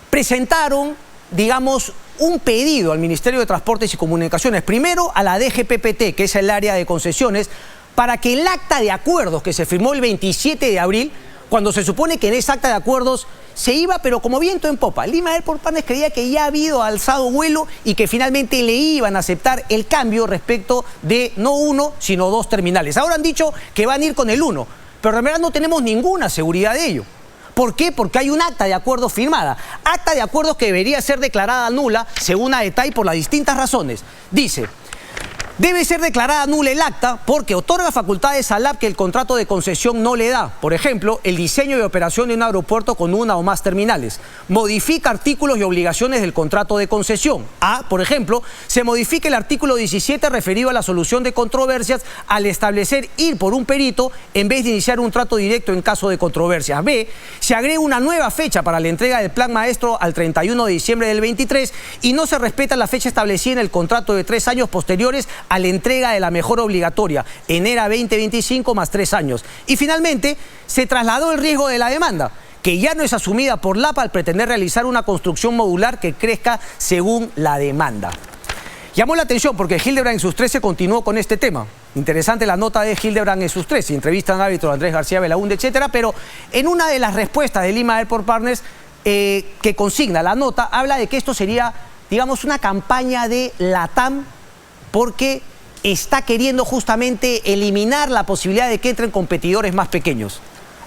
presentaron, digamos, un pedido al Ministerio de Transportes y Comunicaciones, primero a la DGPPT, que es el área de concesiones, para que el acta de acuerdos que se firmó el 27 de abril, cuando se supone que en ese acta de acuerdos se iba, pero como viento en popa. Lima Airport Partners creía que ya ha habido alzado vuelo y que finalmente le iban a aceptar el cambio respecto de no uno, sino 2 terminales. Ahora han dicho que van a ir con el 1, pero en verdad no tenemos ninguna seguridad de ello. ¿Por qué? Porque hay un acta de acuerdos firmada. Acta de acuerdos que debería ser declarada nula, según AETAI, por las distintas razones. Dice: debe ser declarada nula el acta porque otorga facultades al AP que el contrato de concesión no le da. Por ejemplo, el diseño y operación de un aeropuerto con una o más terminales. Modifica artículos y obligaciones del contrato de concesión. Por ejemplo, se modifica el artículo 17 referido a la solución de controversias al establecer ir por un perito en vez de iniciar un trato directo en caso de controversias. B, se agrega una nueva fecha para la entrega del plan maestro al 31 de diciembre del 23 y no se respeta la fecha establecida en el contrato de 3 años posteriores a la entrega de la mejora obligatoria, enero 2025 más 3 años. Y finalmente, se trasladó el riesgo de la demanda, que ya no es asumida por LAP al pretender realizar una construcción modular que crezca según la demanda. Llamó la atención porque Hildebrand en sus 13 continuó con este tema. Interesante la nota de Hildebrand en sus 13, entrevistan al árbitro Andrés García Belaúnde, etcétera, pero en una de las respuestas de Lima Airport Partners que consigna la nota, habla de que esto sería, digamos, una campaña de LATAM porque está queriendo justamente eliminar la posibilidad de que entren competidores más pequeños.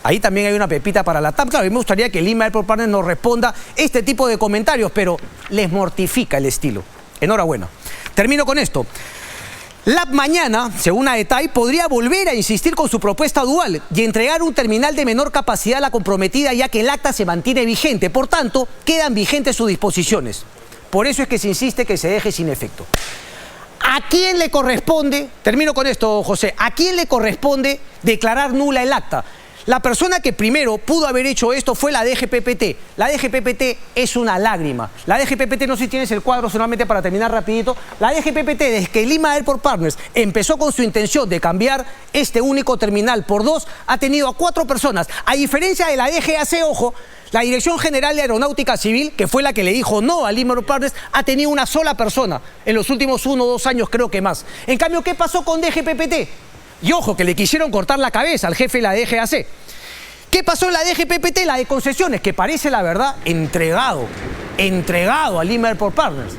Ahí también hay una pepita para la TAP. Claro, a mí me gustaría que Lima Airport Partners nos responda este tipo de comentarios, pero les mortifica el estilo. Enhorabuena. Termino con esto. LAP mañana, según AETAI, podría volver a insistir con su propuesta dual y entregar un terminal de menor capacidad a la comprometida, ya que el acta se mantiene vigente. Por tanto, quedan vigentes sus disposiciones. Por eso es que se insiste que se deje sin efecto. ¿A quién le corresponde, termino con esto, José, a quién le corresponde declarar nula el acta? La persona que primero pudo haber hecho esto fue la DGPPT. La DGPPT es una lágrima. La DGPPT, no sé si tienes el cuadro solamente para terminar rapidito. La DGPPT, desde que Lima Airport Partners empezó con su intención de cambiar este único terminal por 2, ha tenido a 4 personas. A diferencia de la DGAC, ojo, la Dirección General de Aeronáutica Civil, que fue la que le dijo no a Lima Airport Partners, ha tenido una sola persona en los últimos 1 o 2 años, creo que más. En cambio, ¿qué pasó con DGPPT? Y ojo, que le quisieron cortar la cabeza al jefe de la DGAC. ¿Qué pasó en la DGPPT, la de concesiones? Que parece, la verdad, entregado a Lima Airport Partners.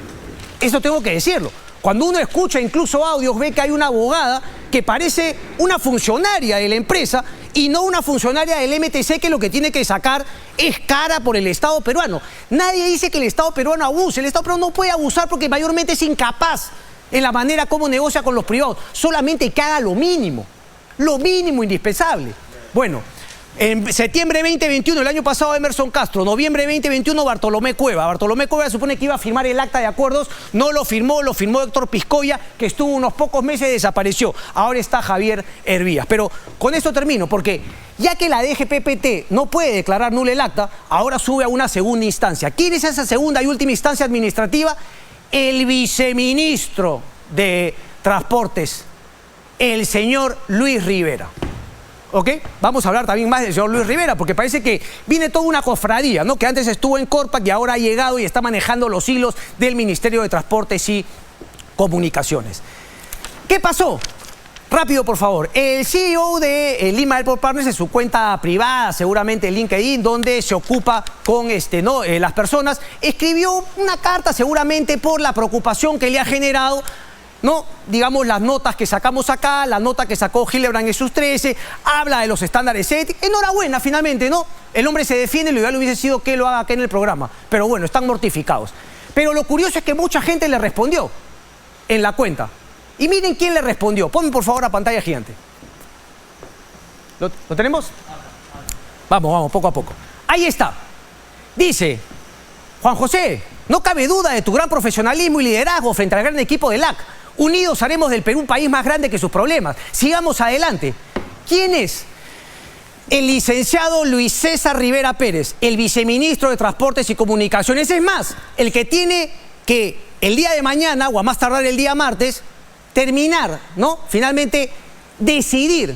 Eso tengo que decirlo. Cuando uno escucha incluso audios, ve que hay una abogada que parece una funcionaria de la empresa y no una funcionaria del MTC, que lo que tiene que sacar es cara por el Estado peruano. Nadie dice que el Estado peruano abuse. El Estado peruano no puede abusar porque mayormente es incapaz en la manera como negocia con los privados. Solamente que haga lo mínimo. lo mínimo indispensable. Bueno, en septiembre 2021, el año pasado, Emerson Castro. Noviembre 2021, Bartolomé Cueva. Bartolomé Cueva se supone que iba a firmar el acta de acuerdos, no lo firmó Héctor Piscoya, que estuvo unos pocos meses y desapareció. Ahora está Javier Hervías. Pero con esto termino, porque ya que la DGPPT no puede declarar nula el acta, ahora sube a una segunda instancia. ¿Quién es esa segunda y última instancia administrativa? El viceministro de Transportes, el señor Luis Rivera. ¿Ok? Vamos a hablar también más del señor Luis Rivera, porque parece que viene toda una cofradía, ¿no? Que antes estuvo en Corpac y ahora ha llegado y está manejando los hilos del Ministerio de Transportes y Comunicaciones. ¿Qué pasó? Rápido, por favor. El CEO de Lima Airport Partners, en su cuenta privada, seguramente en LinkedIn, donde se ocupa con las personas, escribió una carta seguramente por la preocupación que le ha generado, ¿no? Digamos, las notas que sacamos acá, la nota que sacó Hildebrand en sus 13, habla de los estándares éticos. Enhorabuena, finalmente, ¿no? El hombre se defiende, lo ideal hubiese sido que lo haga acá en el programa. Pero bueno, están mortificados. Pero lo curioso es que mucha gente le respondió en la cuenta. Y miren quién le respondió. Ponme, por favor, a pantalla gigante. ¿Lo tenemos? Vamos, poco a poco. Ahí está. Dice, Juan José, no cabe duda de tu gran profesionalismo y liderazgo frente al gran equipo de LAC. Unidos haremos del Perú un país más grande que sus problemas. Sigamos adelante. ¿Quién es? El licenciado Luis César Rivera Pérez, el viceministro de Transportes y Comunicaciones. Es más, el que tiene que el día de mañana, o a más tardar el día martes, terminar, ¿no? Finalmente, decidir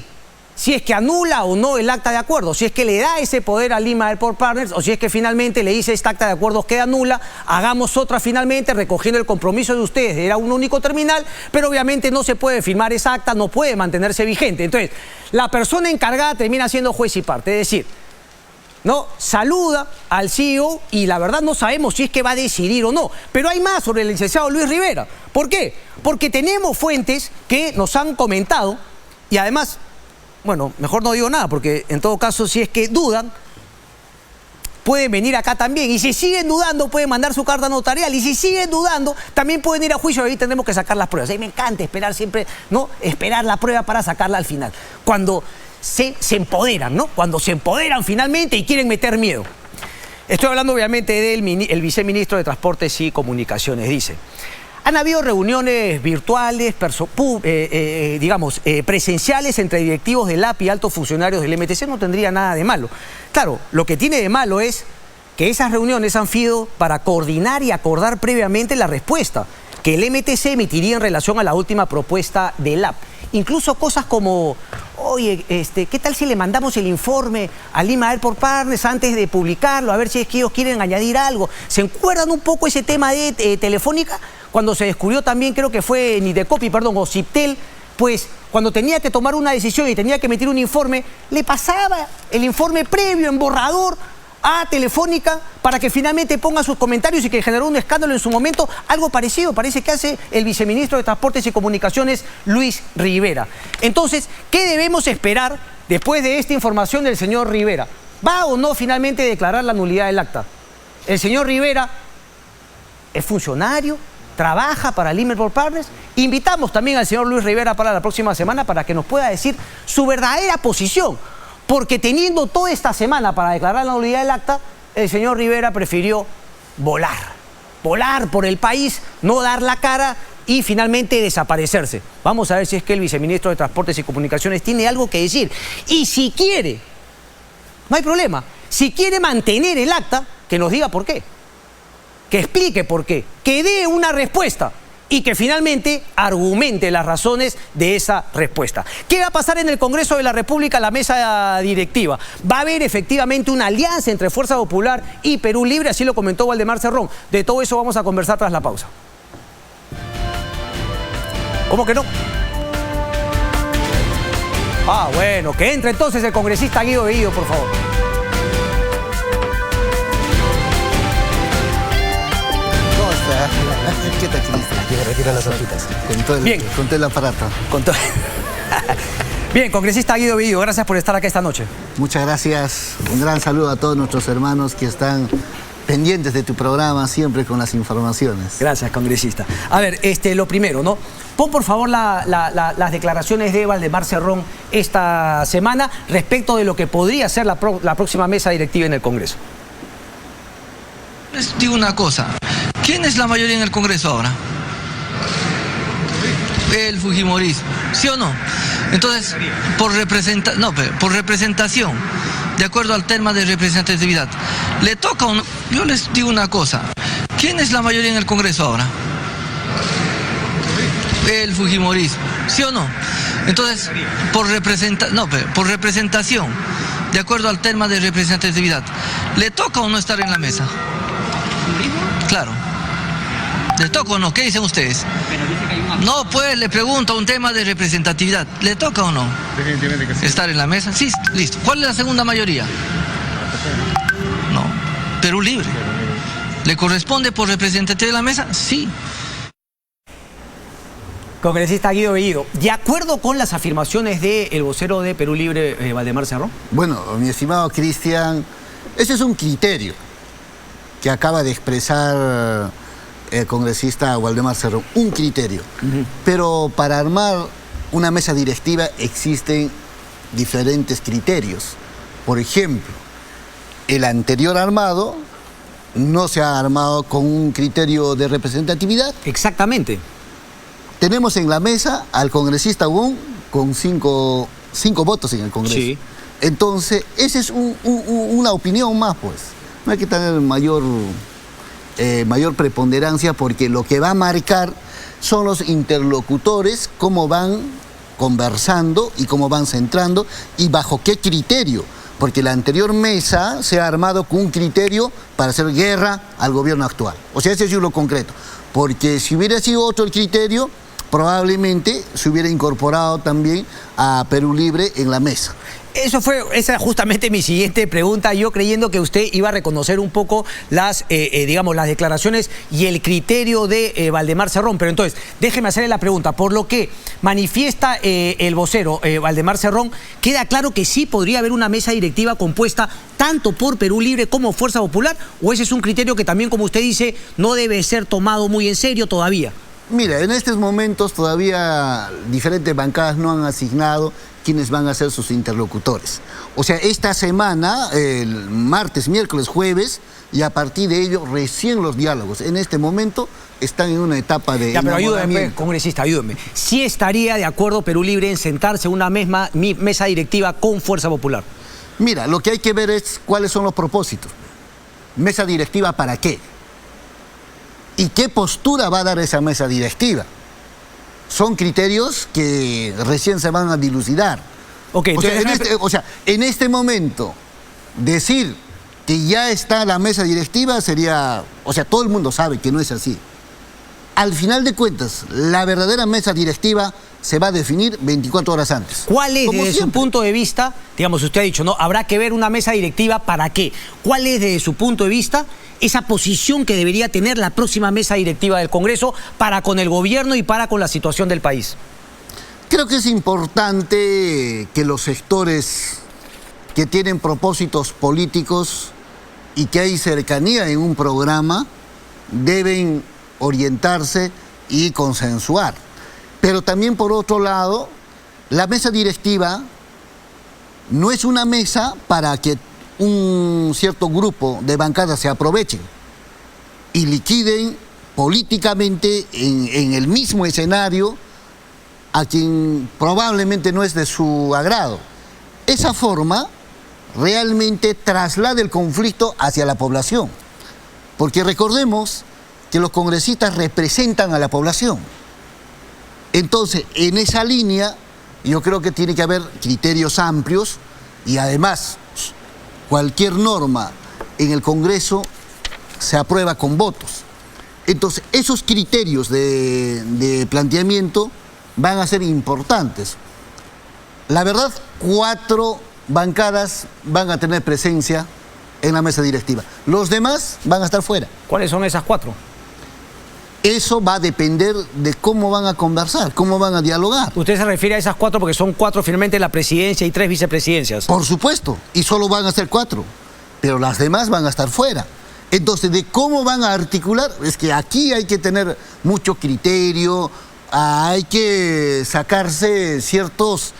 si es que anula o no el acta de acuerdo, si es que le da ese poder a Lima Airport Partners o si es que finalmente le dice esta acta de acuerdos queda nula, hagamos otra finalmente recogiendo el compromiso de ustedes. Era un único terminal, pero obviamente no se puede firmar esa acta, no puede mantenerse vigente. Entonces, la persona encargada termina siendo juez y parte, es decir, ¿no? Saluda al CEO y la verdad no sabemos si es que va a decidir o no. Pero hay más sobre el licenciado Luis Rivera. ¿Por qué? Porque tenemos fuentes que nos han comentado y además, bueno, mejor no digo nada porque en todo caso si es que dudan, pueden venir acá también. Y si siguen dudando, pueden mandar su carta notarial. Y si siguen dudando, también pueden ir a juicio. Ahí tendremos que sacar las pruebas. A mí me encanta esperar siempre, ¿no? Esperar la prueba para sacarla al final. Cuando se empoderan, ¿no? Cuando se empoderan finalmente y quieren meter miedo. Estoy hablando obviamente del viceministro de Transportes y Comunicaciones. Dice, han habido reuniones virtuales, presenciales entre directivos del LAP y altos funcionarios del MTC. No tendría nada de malo. Claro, lo que tiene de malo es que esas reuniones han sido para coordinar y acordar previamente la respuesta que el MTC emitiría en relación a la última propuesta del LAP. Incluso cosas como, oye, ¿qué tal si le mandamos el informe a Lima Airport Partners antes de publicarlo? A ver si es que ellos quieren añadir algo. ¿Se acuerdan un poco ese tema de Telefónica? Cuando se descubrió también, creo que fue Nidecopi, o Ciptel, pues cuando tenía que tomar una decisión y tenía que emitir un informe, le pasaba el informe previo en borrador a Telefónica para que finalmente ponga sus comentarios y que generó un escándalo en su momento. Algo parecido parece que hace el viceministro de Transportes y Comunicaciones, Luis Rivera. Entonces, ¿qué debemos esperar después de esta información del señor Rivera? ¿Va o no finalmente declarar la nulidad del acta? El señor Rivera es funcionario, trabaja para Lima Airport Partners. Invitamos también al señor Luis Rivera para la próxima semana para que nos pueda decir su verdadera posición. Porque teniendo toda esta semana para declarar la nulidad del acta, el señor Rivera prefirió volar por el país, no dar la cara y finalmente desaparecerse. Vamos a ver si es que el viceministro de Transportes y Comunicaciones tiene algo que decir. Y si quiere, no hay problema, si quiere mantener el acta, que nos diga por qué, que explique por qué, que dé una respuesta y que finalmente argumente las razones de esa respuesta. ¿Qué va a pasar en el Congreso de la República, la mesa directiva? Va a haber efectivamente una alianza entre Fuerza Popular y Perú Libre, así lo comentó Waldemar Cerrón. De todo eso vamos a conversar tras la pausa. ¿Cómo que no? Ah, bueno, que entre entonces el congresista Guido Bellido, por favor. ¿Qué tal, Cristian? Retira las hojitas. Con todo el aparato. Bien, congresista Guido Bellido, gracias por estar acá esta noche. Muchas gracias. Un gran saludo a todos nuestros hermanos que están pendientes de tu programa, siempre con las informaciones. Gracias, congresista. A ver, lo primero, ¿no? Pon por favor las declaraciones de Valdemar Cerrón esta semana respecto de lo que podría ser la próxima mesa directiva en el Congreso. Les digo una cosa, ¿quién es la mayoría en el Congreso ahora? El fujimorismo, ¿sí o no? Entonces, por representación, de acuerdo al tema de representatividad, le toca o no. Yo les digo una cosa, ¿quién es la mayoría en el Congreso ahora? El fujimorismo, ¿sí o no? Entonces, por representación, de acuerdo al tema de representatividad, ¿le toca o no estar en la mesa? Claro. ¿Le toca o no? ¿Qué dicen ustedes? No, pues le pregunto un tema de representatividad. ¿Le toca o no? Definitivamente que sí. ¿Estar en la mesa? Sí, listo. ¿Cuál es la segunda mayoría? No. Perú Libre. ¿Le corresponde por representatividad de la mesa? Sí. Congresista Guido Bellido, ¿de acuerdo con las afirmaciones del vocero de Perú Libre, Valdemar Cerrón? Bueno, mi estimado Cristian, ese es un criterio que acaba de expresar el congresista Valdemar Cerrón, un criterio. Pero para armar una mesa directiva existen diferentes criterios. Por ejemplo, el anterior armado no se ha armado con un criterio de representatividad. Exactamente. Tenemos en la mesa al congresista Wong con cinco votos en el Congreso. Sí. Entonces, esa es una opinión más, pues. No hay que tener mayor preponderancia, porque lo que va a marcar son los interlocutores, cómo van conversando y cómo van centrando y bajo qué criterio. Porque la anterior mesa se ha armado con un criterio para hacer guerra al gobierno actual. O sea, ese es lo concreto. Porque si hubiera sido otro el criterio, probablemente se hubiera incorporado también a Perú Libre en la mesa. Esa era justamente mi siguiente pregunta, yo creyendo que usted iba a reconocer un poco las declaraciones y el criterio de Valdemar Cerrón. Pero entonces, déjeme hacerle la pregunta. Por lo que manifiesta el vocero Valdemar Cerrón, queda claro que sí podría haber una mesa directiva compuesta tanto por Perú Libre como Fuerza Popular, ¿o ese es un criterio que también, como usted dice, no debe ser tomado muy en serio todavía? Mira, en estos momentos todavía diferentes bancadas no han asignado quiénes van a ser sus interlocutores. O sea, esta semana, el martes, miércoles, jueves, y a partir de ello recién los diálogos. En este momento están en una etapa de pero ayúdeme, congresista, ayúdeme. ¿Sí estaría de acuerdo Perú Libre en sentarse en una mesa directiva con Fuerza Popular? Mira, lo que hay que ver es cuáles son los propósitos. ¿Mesa directiva para qué? ¿Y qué postura va a dar esa mesa directiva? Son criterios que recién se van a dilucidar. Okay, en este momento, decir que ya está la mesa directiva sería... O sea, todo el mundo sabe que no es así. Al final de cuentas, la verdadera mesa directiva se va a definir 24 horas antes. ¿Cuál es, desde su punto de vista, digamos, usted ha dicho, ¿no? Habrá que ver una mesa directiva para qué? ¿Cuál es, desde su punto de vista, esa posición que debería tener la próxima mesa directiva del Congreso para con el gobierno y para con la situación del país? Creo que es importante que los sectores que tienen propósitos políticos y que hay cercanía en un programa deben orientarse y consensuar. Pero también, por otro lado, la mesa directiva no es una mesa para que un cierto grupo de bancadas se aprovechen y liquiden políticamente en el mismo escenario a quien probablemente no es de su agrado. Esa forma realmente traslada el conflicto hacia la población, porque recordemos que los congresistas representan a la población. Entonces, en esa línea, yo creo que tiene que haber criterios amplios y además cualquier norma en el Congreso se aprueba con votos. Entonces, esos criterios de planteamiento van a ser importantes. La verdad, 4 bancadas van a tener presencia en la mesa directiva. Los demás van a estar fuera. ¿Cuáles son esas 4? Eso va a depender de cómo van a conversar, cómo van a dialogar. ¿Usted se refiere a esas 4 porque son 4 finalmente la presidencia y 3 vicepresidencias? Por supuesto, y solo van a ser 4, pero las demás van a estar fuera. Entonces, de cómo van a articular, es que aquí hay que tener mucho criterio, hay que sacarse ciertas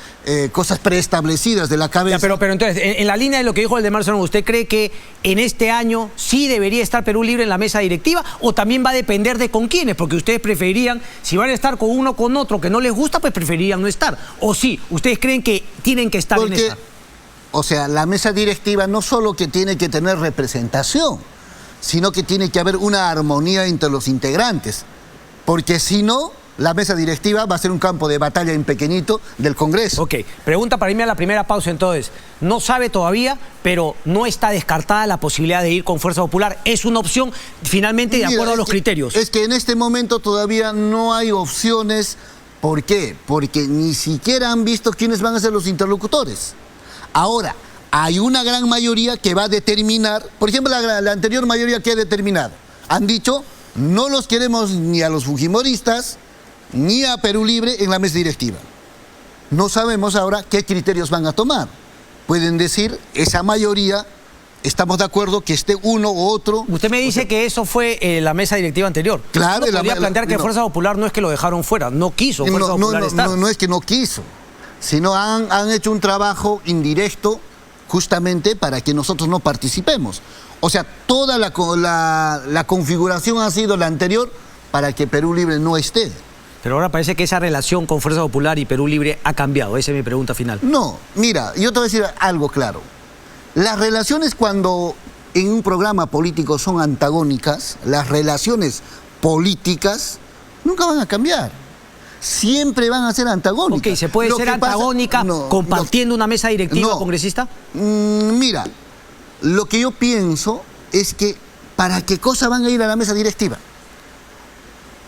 cosas preestablecidas de la cabeza. Ya, pero entonces, en la línea de lo que dijo Waldemar Cerrón, ¿usted cree que en este año sí debería estar Perú Libre en la mesa directiva o también va a depender de con quiénes? Porque ustedes preferirían, si van a estar con uno o con otro que no les gusta, pues preferirían no estar. O sí, ¿ustedes creen que tienen que estar en esta? O sea, la mesa directiva no solo que tiene que tener representación, sino que tiene que haber una armonía entre los integrantes. Porque si no, la mesa directiva va a ser un campo de batalla en pequeñito del Congreso. Ok, pregunta para irme a la primera pausa entonces. No sabe todavía, pero no está descartada la posibilidad de ir con Fuerza Popular. ¿Es una opción finalmente de acuerdo a los criterios? Es que en este momento todavía no hay opciones. ¿Por qué? Porque ni siquiera han visto quiénes van a ser los interlocutores. Ahora, hay una gran mayoría que va a determinar, por ejemplo, la anterior mayoría que ha determinado. Han dicho, no los queremos ni a los fujimoristas, ni a Perú Libre en la mesa directiva. No sabemos ahora qué criterios van a tomar. Pueden decir, esa mayoría, estamos de acuerdo que esté uno u otro. Usted me dice que eso fue la mesa directiva anterior. Claro. ¿No podría plantear que Fuerza Popular no es que lo dejaron fuera? No quiso Fuerza Popular estar. No es que no quiso, sino han hecho un trabajo indirecto justamente para que nosotros no participemos. O sea, toda la configuración ha sido la anterior para que Perú Libre no esté. Pero ahora parece que esa relación con Fuerza Popular y Perú Libre ha cambiado. Esa es mi pregunta final. No, mira, yo te voy a decir algo claro. Las relaciones cuando en un programa político son antagónicas, las relaciones políticas nunca van a cambiar. Siempre van a ser antagónicas. Ok, ¿se puede ser antagónica compartiendo una mesa directiva congresista? Mira, lo que yo pienso es que ¿para qué cosa van a ir a la mesa directiva?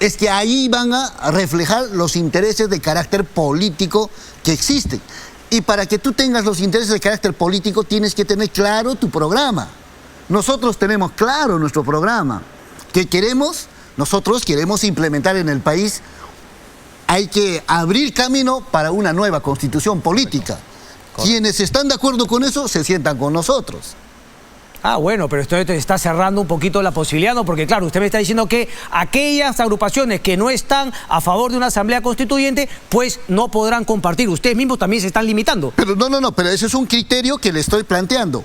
Es que ahí van a reflejar los intereses de carácter político que existen. Y para que tú tengas los intereses de carácter político tienes que tener claro tu programa. Nosotros tenemos claro nuestro programa. ¿Qué queremos? Nosotros queremos implementar en el país. Hay que abrir camino para una nueva constitución política. Quienes están de acuerdo con eso se sientan con nosotros. Ah, bueno, pero esto está cerrando un poquito la posibilidad, ¿no? Porque claro, usted me está diciendo que aquellas agrupaciones que no están a favor de una asamblea constituyente, pues no podrán compartir. Ustedes mismos también se están limitando. Pero no, pero ese es un criterio que le estoy planteando.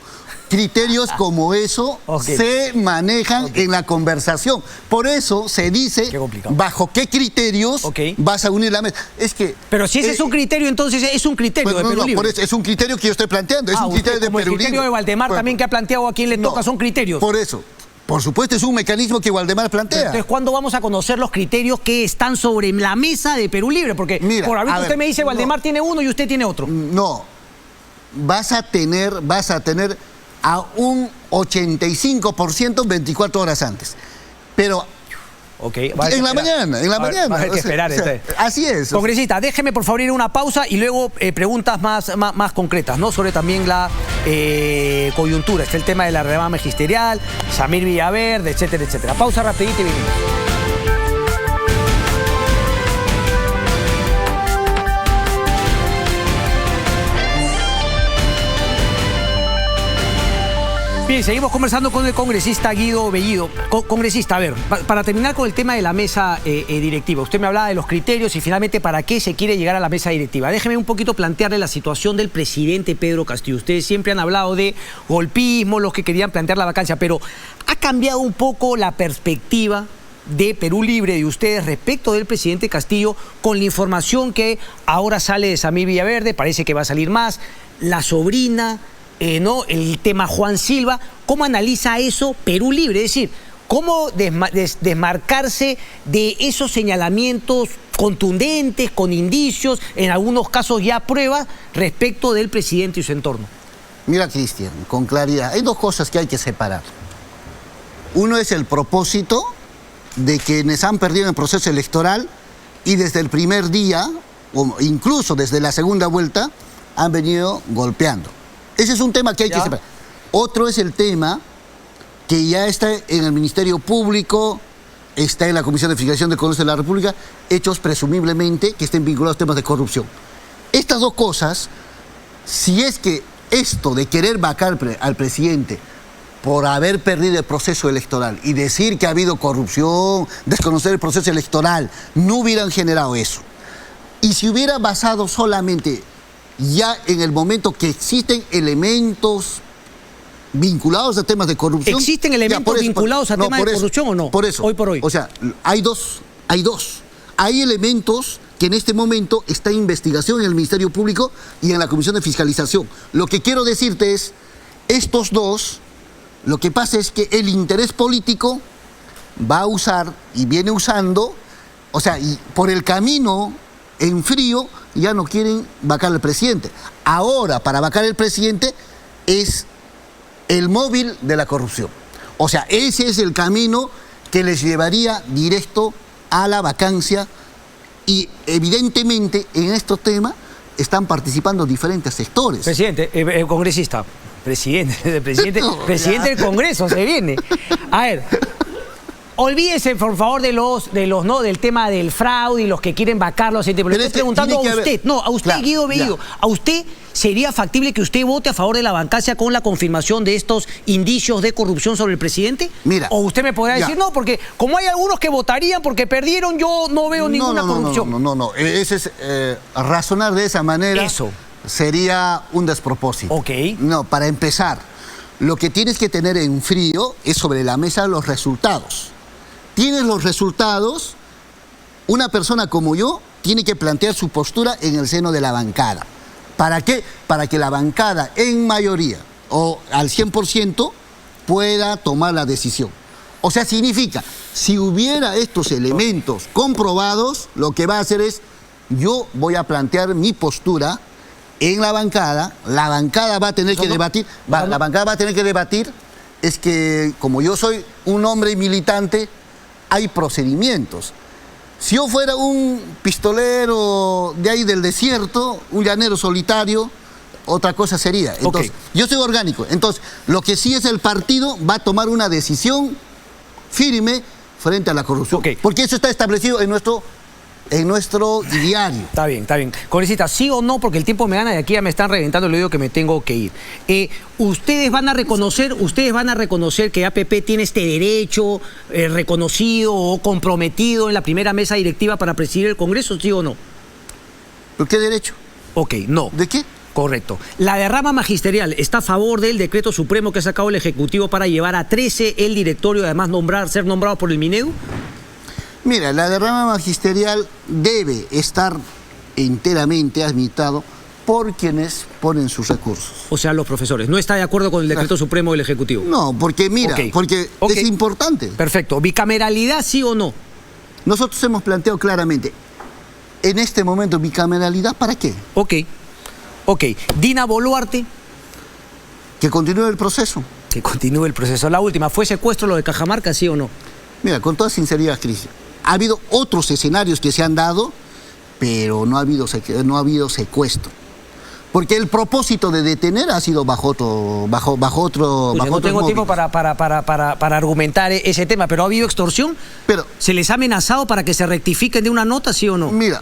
Criterios como eso se manejan en la conversación. Por eso se dice bajo qué criterios vas a unir la mesa. Es que, pero si ese es un criterio, entonces es un criterio de Perú Libre. Por eso es un criterio que yo estoy planteando. Es un criterio de Perú Libre. El criterio de Waldemar también que ha planteado a quien le toca son criterios. Por eso. Por supuesto, es un mecanismo que Waldemar plantea. Entonces, ¿cuándo vamos a conocer los criterios que están sobre la mesa de Perú Libre? Porque mira, por ahorita usted me dice, Waldemar tiene uno y usted tiene otro. No. Vas a tener a un 85% 24 horas antes. Pero en la mañana. Va a haber que esperar. Así es. Congresista, déjeme por favor ir a una pausa y luego preguntas más concretas, ¿no? Sobre también la coyuntura. Está el tema de la reforma magisterial, Samir Villaverde, etcétera, etcétera. Pausa rapidita y venimos. Bien, seguimos conversando con el congresista Guido Bellido. Congresista, a ver, para terminar con el tema de la mesa directiva, usted me hablaba de los criterios y finalmente para qué se quiere llegar a la mesa directiva. Déjeme un poquito plantearle la situación del presidente Pedro Castillo. Ustedes siempre han hablado de golpismo, los que querían plantear la vacancia, pero ¿ha cambiado un poco la perspectiva de Perú Libre, de ustedes, respecto del presidente Castillo, con la información que ahora sale de Samir Villaverde? Parece que va a salir más, la sobrina... ¿no? El tema Juan Silva, ¿cómo analiza eso Perú Libre? Es decir, ¿cómo desmarcarse de esos señalamientos contundentes, con indicios, en algunos casos ya pruebas, respecto del presidente y su entorno? Mira, Cristian, con claridad, hay dos cosas que hay que separar. Uno es el propósito de quienes han perdido en el proceso electoral y desde el primer día, o incluso desde la segunda vuelta, han venido golpeando. Ese es un tema que hay que separar. Otro es el tema que ya está en el Ministerio Público, está en la Comisión de Fiscalización del Congreso de la República, hechos presumiblemente que estén vinculados a temas de corrupción. Estas dos cosas, si es que esto de querer vacar al presidente por haber perdido el proceso electoral y decir que ha habido corrupción, desconocer el proceso electoral, no hubieran generado eso. Y si hubiera basado solamente ya en el momento que existen elementos vinculados a temas de corrupción... ¿Existen elementos vinculados a temas de corrupción o no? Por eso. Hoy por hoy. O sea, hay dos. Hay elementos que en este momento está en investigación en el Ministerio Público y en la Comisión de Fiscalización. Lo que quiero decirte es, estos dos, lo que pasa es que el interés político va a usar y viene usando, o sea, y por el camino en frío ya no quieren vacar al presidente. Ahora, para vacar al presidente es el móvil de la corrupción. O sea, ese es el camino que les llevaría directo a la vacancia y evidentemente en estos temas están participando diferentes sectores. Presidente, congresista, presidente del Congreso se viene. A ver, olvídese por favor del tema del fraude y los que quieren vacarlo. Pero estoy preguntando a usted, a usted, claro, Guido Bellido, ¿a usted sería factible que usted vote a favor de la vacancia con la confirmación de estos indicios de corrupción sobre el presidente? Mira, o usted me podrá decir, no, porque como hay algunos que votarían porque perdieron, yo no veo ninguna corrupción. No. Ese es, razonar de esa manera sería un despropósito. Ok. No, para empezar, lo que tienes que tener en frío es sobre la mesa los resultados. Tienes los resultados, una persona como yo tiene que plantear su postura en el seno de la bancada. ¿Para qué? Para que la bancada en mayoría o al 100% pueda tomar la decisión. O sea, significa, si hubiera estos elementos comprobados, lo que va a hacer es, yo voy a plantear mi postura en la bancada va a tener que debatir, la bancada va a tener que debatir, es que como yo soy un hombre militante, hay procedimientos. Si yo fuera un pistolero de ahí del desierto, un llanero solitario, otra cosa sería. Entonces, yo soy orgánico. Entonces, lo que sí es el partido va a tomar una decisión firme frente a la corrupción. Porque eso está establecido en nuestro diario. Está bien. Congresista, ¿sí o no? Porque el tiempo me gana y aquí ya me están reventando, le digo que me tengo que ir. ¿Ustedes van a reconocer que APP tiene este derecho reconocido o comprometido en la primera mesa directiva para presidir el Congreso, sí o no? ¿Por qué derecho? Ok, no. ¿De qué? Correcto. ¿La derrama magisterial está a favor del decreto supremo que ha sacado el Ejecutivo para llevar a 13 el directorio y además ser nombrado por el Minedu? Mira, la derrama magisterial debe estar enteramente administrado por quienes ponen sus recursos. O sea, los profesores. ¿No está de acuerdo con el decreto supremo del Ejecutivo? No, porque mira, porque es importante. Perfecto. ¿Bicameralidad sí o no? Nosotros hemos planteado claramente, en este momento, bicameralidad, ¿para qué? Ok. Dina Boluarte. Que continúe el proceso. Que continúe el proceso. La última, ¿fue secuestro lo de Cajamarca, sí o no? Mira, con toda sinceridad, Cristian, ha habido otros escenarios que se han dado, pero no ha habido secuestro. Porque el propósito de detener ha sido bajo otro no tengo tiempo para argumentar ese tema, pero ¿ha habido extorsión? ¿Se les ha amenazado para que se rectifiquen de una nota, sí o no? Mira,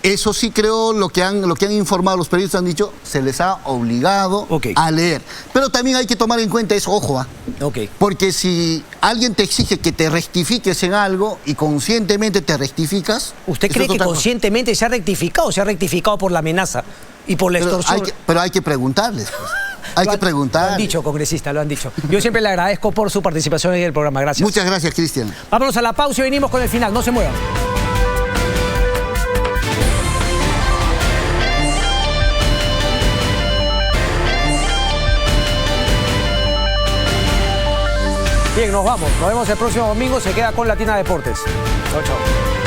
eso sí creo, lo que han informado los periodistas han dicho, se les ha obligado a leer. Pero también hay que tomar en cuenta eso, ojo, porque si alguien te exige que te rectifiques en algo y conscientemente te rectificas... ¿Usted cree que conscientemente se ha rectificado o se ha rectificado por la amenaza y por la extorsión? Pero hay que preguntarles, pues. Hay que preguntar. Lo han dicho, congresista, lo han dicho. Yo siempre le agradezco por su participación en el programa. Gracias. Muchas gracias, Cristian. Vámonos a la pausa y venimos con el final. No se muevan. Bien, nos vamos. Nos vemos el próximo domingo. Se queda con Latina Deportes. Chau, chau.